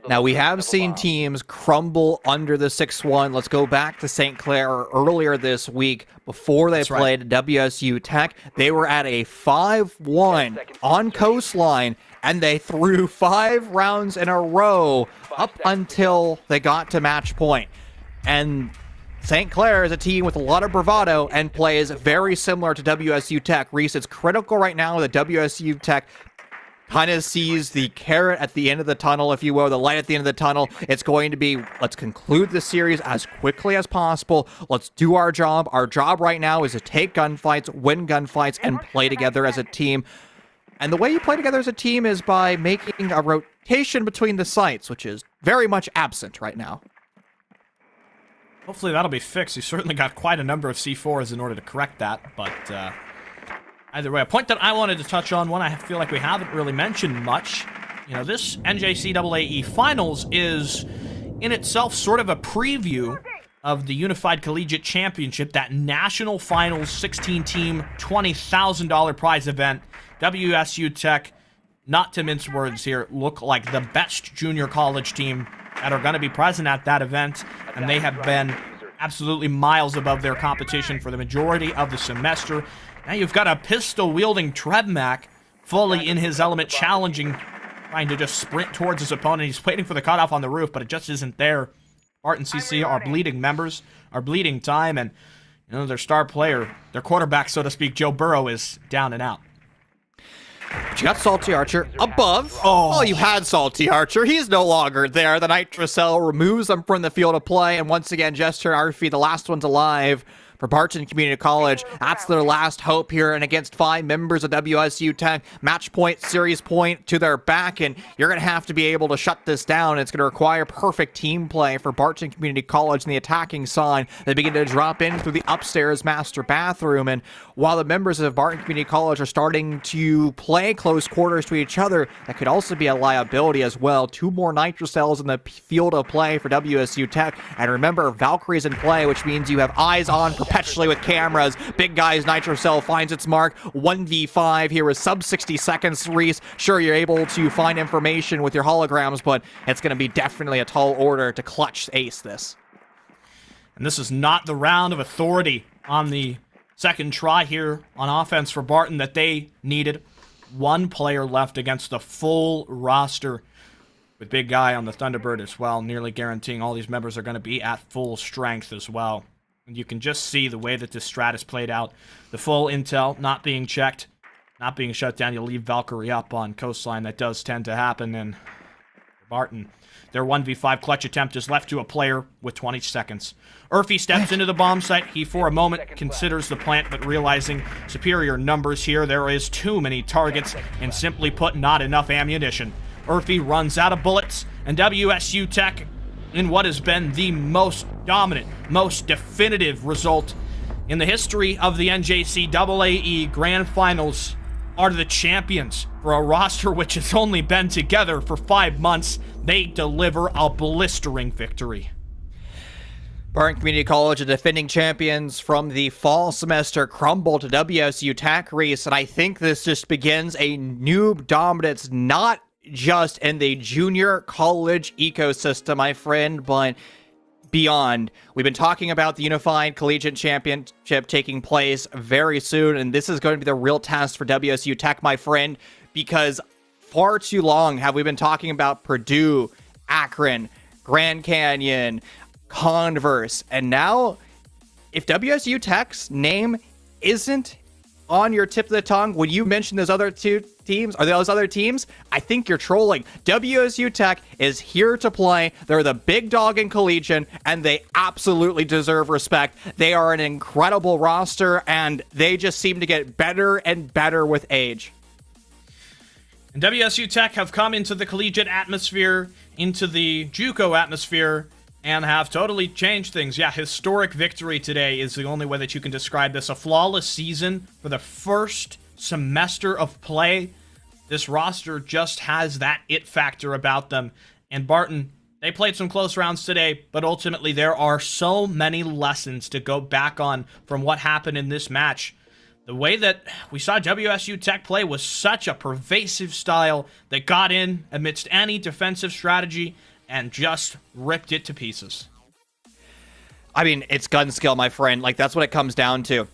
Now, we have seen teams crumble under the 6-1. Let's go back to St. Clair earlier this week. Before they played WSU Tech, they were at a 5-1 on Coastline, and they threw 5 rounds in a row up until they got to match point. And St. Clair is a team with a lot of bravado and plays very similar to WSU Tech. Reese, it's critical right now that WSU Tech kind of sees the carrot at the end of the tunnel, if you will, the light at the end of the tunnel. It's going to be, let's conclude the series as quickly as possible. Let's do our job. Our job right now is to take gunfights, win gunfights, and play together as a team. And the way you play together as a team is by making a rotation between the sites, which is very much absent right now. Hopefully that'll be fixed. You certainly got quite a number of C4s in order to correct that, but either way, a point that I wanted to touch on, one I feel like we haven't really mentioned much. This NJCAAE Finals is in itself sort of a preview of the Unified Collegiate Championship, that national finals 16-team $20,000 prize event. WSU Tech, not to mince words here, look like the best junior college team that are going to be present at that event, and they have been absolutely miles above their competition for the majority of the semester. Now you've got a pistol-wielding Trebmac fully in his element, challenging, trying to just sprint towards his opponent. He's waiting for the cutoff on the roof, but it just isn't there. Barton CC, our bleeding members, our bleeding time, and their star player, their quarterback, so to speak, Joe Burrow, is down and out. But you got Salty Archer above. Oh, you had Salty Archer. He's no longer there. The Nitro Cell removes them from the field of play, and once again, Jester and Arfie, the last ones alive for Barton Community College. That's their last hope here, and against 5 members of WSU Tech, match point, series point to their back, and you're going to have to be able to shut this down. It's going to require perfect team play for Barton Community College in the attacking side. They begin to drop in through the upstairs master bathroom, and while the members of Barton Community College are starting to play close quarters to each other, that could also be a liability as well. 2 more Nitro Cells in the field of play for WSU Tech, and remember, Valkyrie's in play, which means you have eyes on perpetually with cameras. Big Guy's Nitro Cell finds its mark. 1v5 here with sub 60 seconds, Reese. Sure, you're able to find information with your holograms, but it's going to be definitely a tall order to clutch ace this. And this is not the round of authority on the second try here on offense for Barton that they needed. One player left against the full roster, with Big Guy on the Thunderbird as well, nearly guaranteeing all these members are going to be at full strength as well. And you can just see the way that this strat is played out. The full intel not being checked, not being shut down. You leave Valkyrie up on Coastline. That does tend to happen. And Barton, their 1v5 clutch attempt is left to a player with 20 seconds. Urfi steps into the bomb site. He, for a moment, considers the plant, but realizing superior numbers here, there is too many targets, and simply put, not enough ammunition. Urfi runs out of bullets, and WSU Tech, in what has been the most dominant, most definitive result in the history of the NJCAAE Grand Finals, are the champions. For a roster which has only been together for 5 months, they deliver a blistering victory. Barton Community College, the defending champions from the fall semester, crumble to WSU Tech, Reese, and I think this just begins a new dominance, not just in the junior college ecosystem, my friend, but beyond. We've been talking about the Unified Collegiate Championship taking place very soon, and this is going to be the real test for WSU Tech, my friend, because far too long have we been talking about Purdue, Akron, Grand Canyon, Converse, and now if WSU Tech's name isn't on your tip of the tongue when you mention those other two teams, or those other teams, I think you're trolling. WSU Tech is here to play. They're the big dog in collegiate, and they absolutely deserve respect. They are an incredible roster, and they just seem to get better and better with age. And WSU Tech have come into the collegiate atmosphere, into the JUCO atmosphere, and have totally changed things. Yeah, historic victory today is the only way that you can describe this. A flawless season for the first semester of play. This roster just has that it factor about them. And Barton, they played some close rounds today, but ultimately there are so many lessons to go back on from what happened in this match. The way that we saw WSU Tech play was such a pervasive style that got in amidst any defensive strategy and just ripped it to pieces. I mean, it's gun skill, my friend. Like, that's what it comes down to.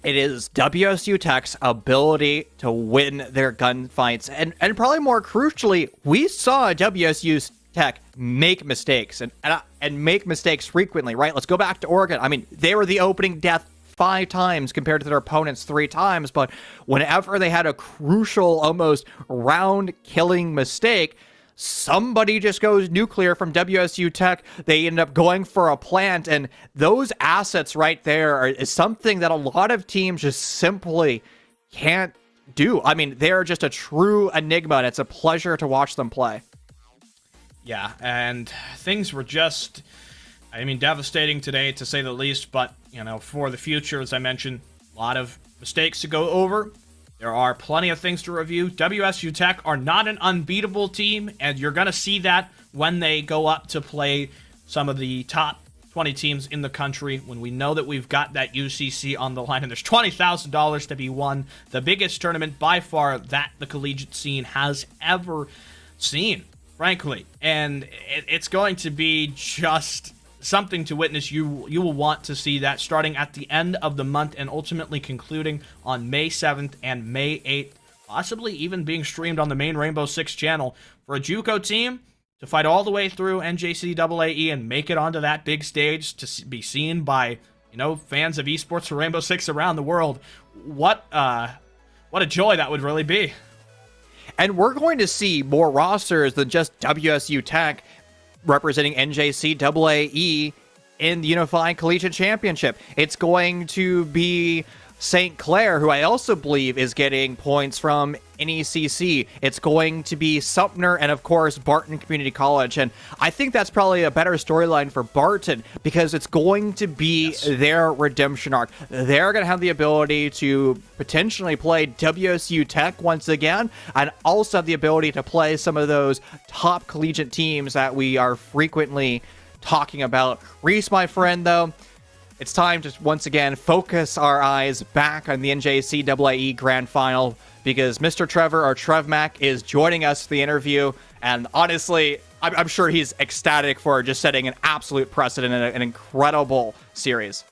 It is WSU Tech's ability to win their gunfights. And probably more crucially, we saw WSU Tech make mistakes and make mistakes frequently, right? Let's go back to Oregon. I mean, they were the opening death 5 times compared to their opponents 3 times, but whenever they had a crucial, almost round-killing mistake, somebody just goes nuclear from WSU Tech. They end up going for a plant, and those assets right there is something that a lot of teams just simply can't do. I mean, they're just a true enigma, and it's a pleasure to watch them play. Yeah, and things were just, I mean, devastating today, to say the least, but, you know, for the future, as I mentioned, a lot of mistakes to go over. There are plenty of things to review. WSU Tech are not an unbeatable team, and you're going to see that when they go up to play some of the top 20 teams in the country, when we know that we've got that UCC on the line, and there's $20,000 to be won, the biggest tournament by far that the collegiate scene has ever seen, frankly. And it's going to be just something to witness. You will want to see that starting at the end of the month and ultimately concluding on May 7th and May 8th, possibly even being streamed on the main Rainbow Six channel. For a JUCO team to fight all the way through NJCAAE and make it onto that big stage to be seen by, you know, fans of esports for Rainbow Six around the world, what a joy that would really be. And we're going to see more rosters than just WSU Tech representing NJCAAE in the Unified Collegiate Championship. It's going to be St. Clair, who I also believe is getting points from NECC. It's going to be Sumter and, of course, Barton Community College. And I think that's probably a better storyline for Barton because it's going to be their redemption arc. They're going to have the ability to potentially play WSU Tech once again and also have the ability to play some of those top collegiate teams that we are frequently talking about. Reese, my friend, though, it's time to once again focus our eyes back on the NJCAAE Grand Final because Mr. Trevor, or Trev Mack, is joining us for the interview. And honestly, I'm sure he's ecstatic for just setting an absolute precedent in an incredible series.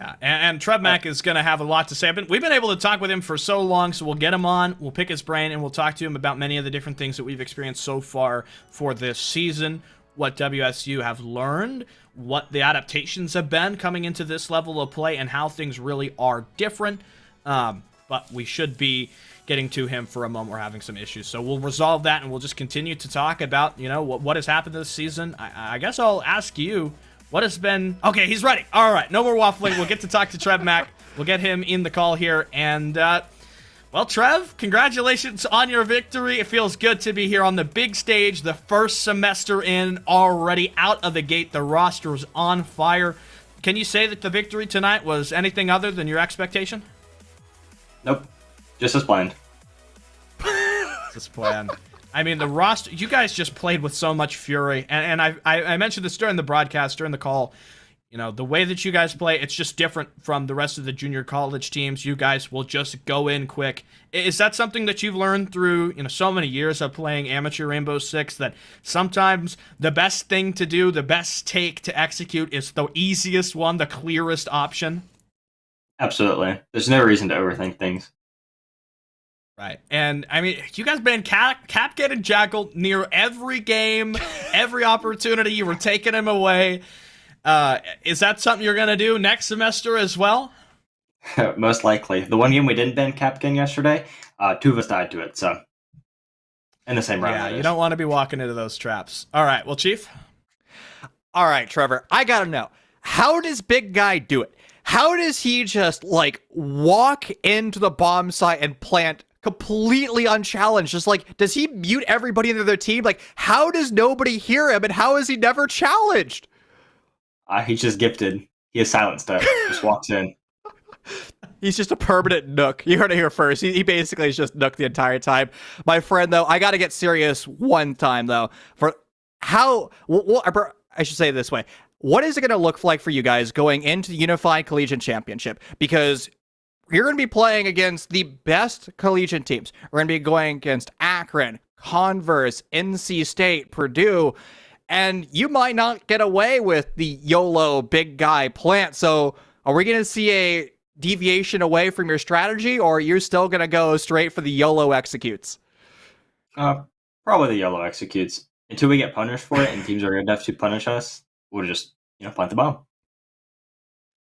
Yeah, and Trev Mack is going to have a lot to say. We've been able to talk with him for so long, so we'll get him on, we'll pick his brain, and we'll talk to him about many of the different things that we've experienced so far for this season, what WSU have learned, what the adaptations have been coming into this level of play, and how things really are different. But we should be getting to him for a moment. We're having some issues, so we'll resolve that, and we'll just continue to talk about, what has happened this season. I guess I'll ask you, what has been... Okay, he's ready. All right, no more waffling. We'll get to talk to Trev Mack. We'll get him in the call here. And, well, Trev, congratulations on your victory. It feels good to be here on the big stage. The first semester in, already out of the gate. The roster is on fire. Can you say that the victory tonight was anything other than your expectation? Nope. Just as planned. Just as planned. I mean, the roster, you guys just played with so much fury. And I mentioned this during the broadcast, during the call. The way that you guys play, it's just different from the rest of the junior college teams. You guys will just go in quick. Is that something that you've learned through, so many years of playing amateur Rainbow Six, that sometimes the best thing to do, the best take to execute is the easiest one, the clearest option? Absolutely. There's no reason to overthink things. Right. And, I mean, you guys been Capgate and Jackal near every game, every opportunity. You were taking him away. Is that something you're going to do next semester as well? Most likely. The one game we didn't ban Capcan yesterday, two of us died to it, so. In the same round. Yeah, you don't want to be walking into those traps. All right. Well, Chief? All right, Trevor, I got to know. How does Big Guy do it? How does he just, walk into the bomb site and plant completely unchallenged? Just does he mute everybody in their team? How does nobody hear him, and how is he never challenged? He's just gifted. He has silent stuff. Just walks in. He's just a permanent nook. You heard it here first. He basically is just nook the entire time. My friend, though, I got to get serious one time, though. For how... I should say it this way. What is it going to look like for you guys going into the Unified Collegiate Championship? Because you're going to be playing against the best collegiate teams. We're going to be going against Akron, Converse, NC State, Purdue, and you might not get away with the YOLO Big Guy plant. So are we going to see a deviation away from your strategy, or are you still going to go straight for the YOLO executes? Probably the YOLO executes. Until we get punished for it and teams are good enough to punish us, we'll just, plant the bomb.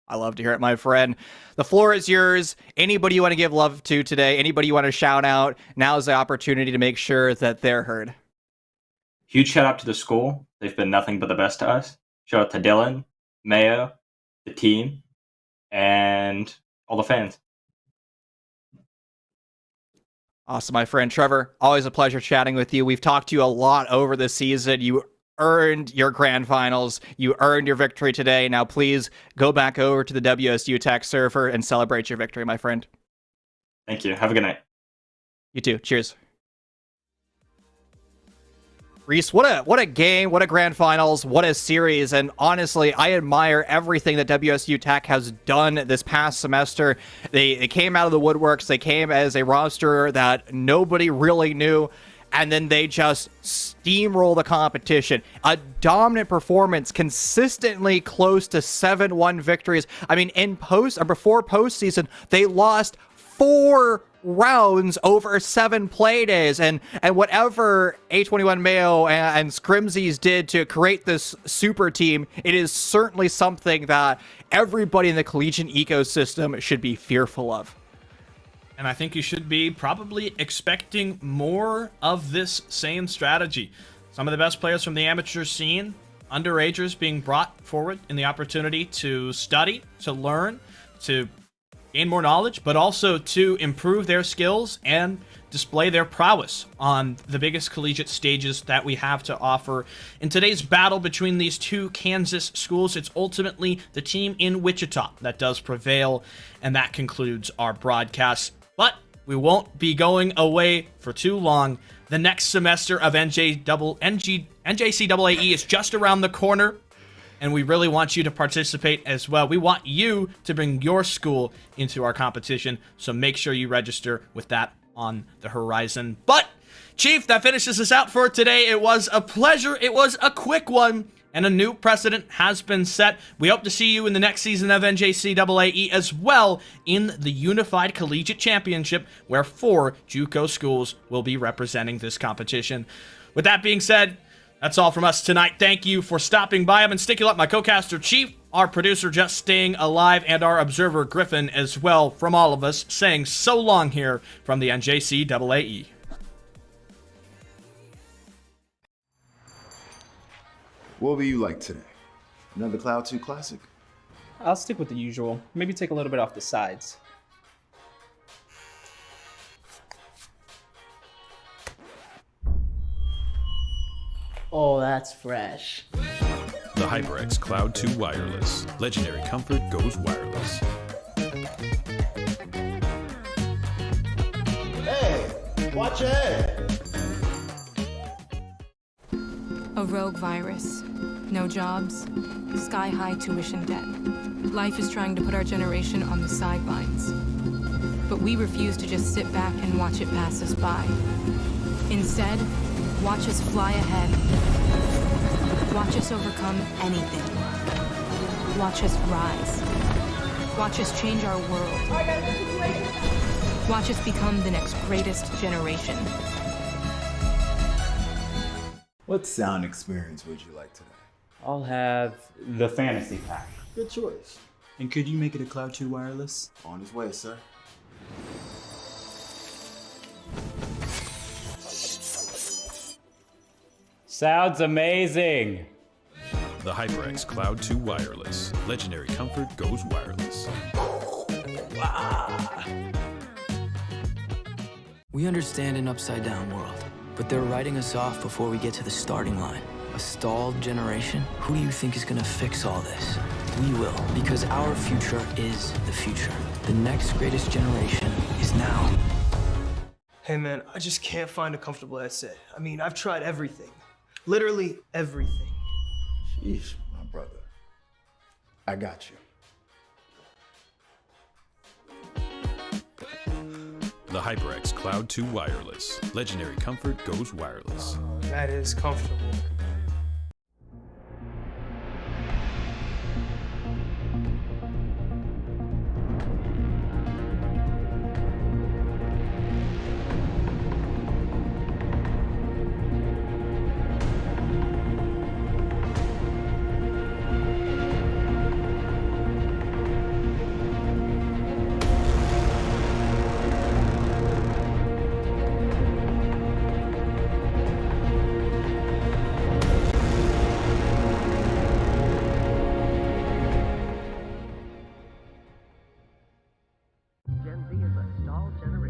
I love to hear it, my friend. The floor is yours. Anybody you want to give love to today, anybody you want to shout out, now's the opportunity to make sure that they're heard. Huge shout out to the school. They've been nothing but the best to us. Shout out to Dylan, Mayo, the team, and all the fans. Awesome, my friend. Trevor, always a pleasure chatting with you. We've talked to you a lot over the season. You earned your grand finals. You earned your victory today. Now, please go back over to the WSU Tech server and celebrate your victory, my friend. Thank you. Have a good night. You too. Cheers. Reese, what a game, what a grand finals, what a series, and honestly, I admire everything that WSU Tech has done this past semester. They came out of the woodworks, they came as a roster that nobody really knew, and then they just steamroll the competition. A dominant performance, consistently close to 7-1 victories. I mean, before postseason, they lost 4 rounds over 7 play days, and whatever A21 Mayo and Scrimsies did to create this super team, it is certainly something that everybody in the collegiate ecosystem should be fearful of. And I think you should be probably expecting more of this same strategy. Some of the best players from the amateur scene, underagers being brought forward in the opportunity to study, to learn, to gain more knowledge, but also to improve their skills and display their prowess on the biggest collegiate stages that we have to offer. In today's battle between these two Kansas schools, it's ultimately the team in Wichita that does prevail, and that concludes our broadcast. But we won't be going away for too long. The next semester of NJCAAE is just around the corner, and we really want you to participate as well. We want you to bring your school into our competition, so make sure you register with that on the horizon. But, Chief, that finishes us out for today. It was a pleasure. It was a quick one, and a new precedent has been set. We hope to see you in the next season of NJCAAE as well in the Unified Collegiate Championship, where 4 JUCO schools will be representing this competition. With that being said, that's all from us tonight. Thank you for stopping by. I've been Sticky Up, my co-caster Chief, our producer Just Staying Alive, and our observer Griffin as well, from all of us, saying so long here from the NJCAAE. What will you like today? Another Cloud 2 classic? I'll stick with the usual. Maybe take a little bit off the sides. Oh, that's fresh. The HyperX Cloud 2 Wireless. Legendary comfort goes wireless. Hey, watch your head. A rogue virus. No jobs. Sky-high tuition debt. Life is trying to put our generation on the sidelines. But we refuse to just sit back and watch it pass us by. Instead, watch us fly ahead. Watch us overcome anything. Watch us rise. Watch us change our world. Watch us become the next greatest generation. What sound experience would you like today? I'll have the fantasy pack. Good choice. And could you make it a Cloud 2 wireless? On his way, sir. Sounds amazing. The HyperX Cloud 2 Wireless. Legendary comfort goes wireless. We understand an upside-down world, but they're writing us off before we get to the starting line. A stalled generation? Who do you think is gonna fix all this? We will, because our future is the future. The next greatest generation is now. Hey man, I just can't find a comfortable headset. I mean, I've tried everything. Literally everything. Sheesh, my brother. I got you. The HyperX Cloud 2 Wireless. Legendary comfort goes wireless. That is comfortable.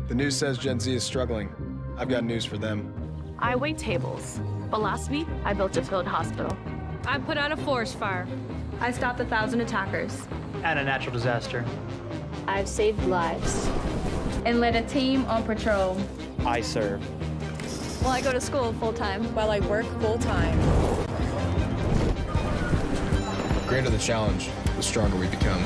The news says Gen Z is struggling. I've got news for them. I wait tables, but last week I built a field hospital. I put out a forest fire. I stopped 1,000 attackers. And a natural disaster. I've saved lives. And led a team on patrol. I serve. Well, I go to school full-time. While I work full-time. The greater the challenge, the stronger we become.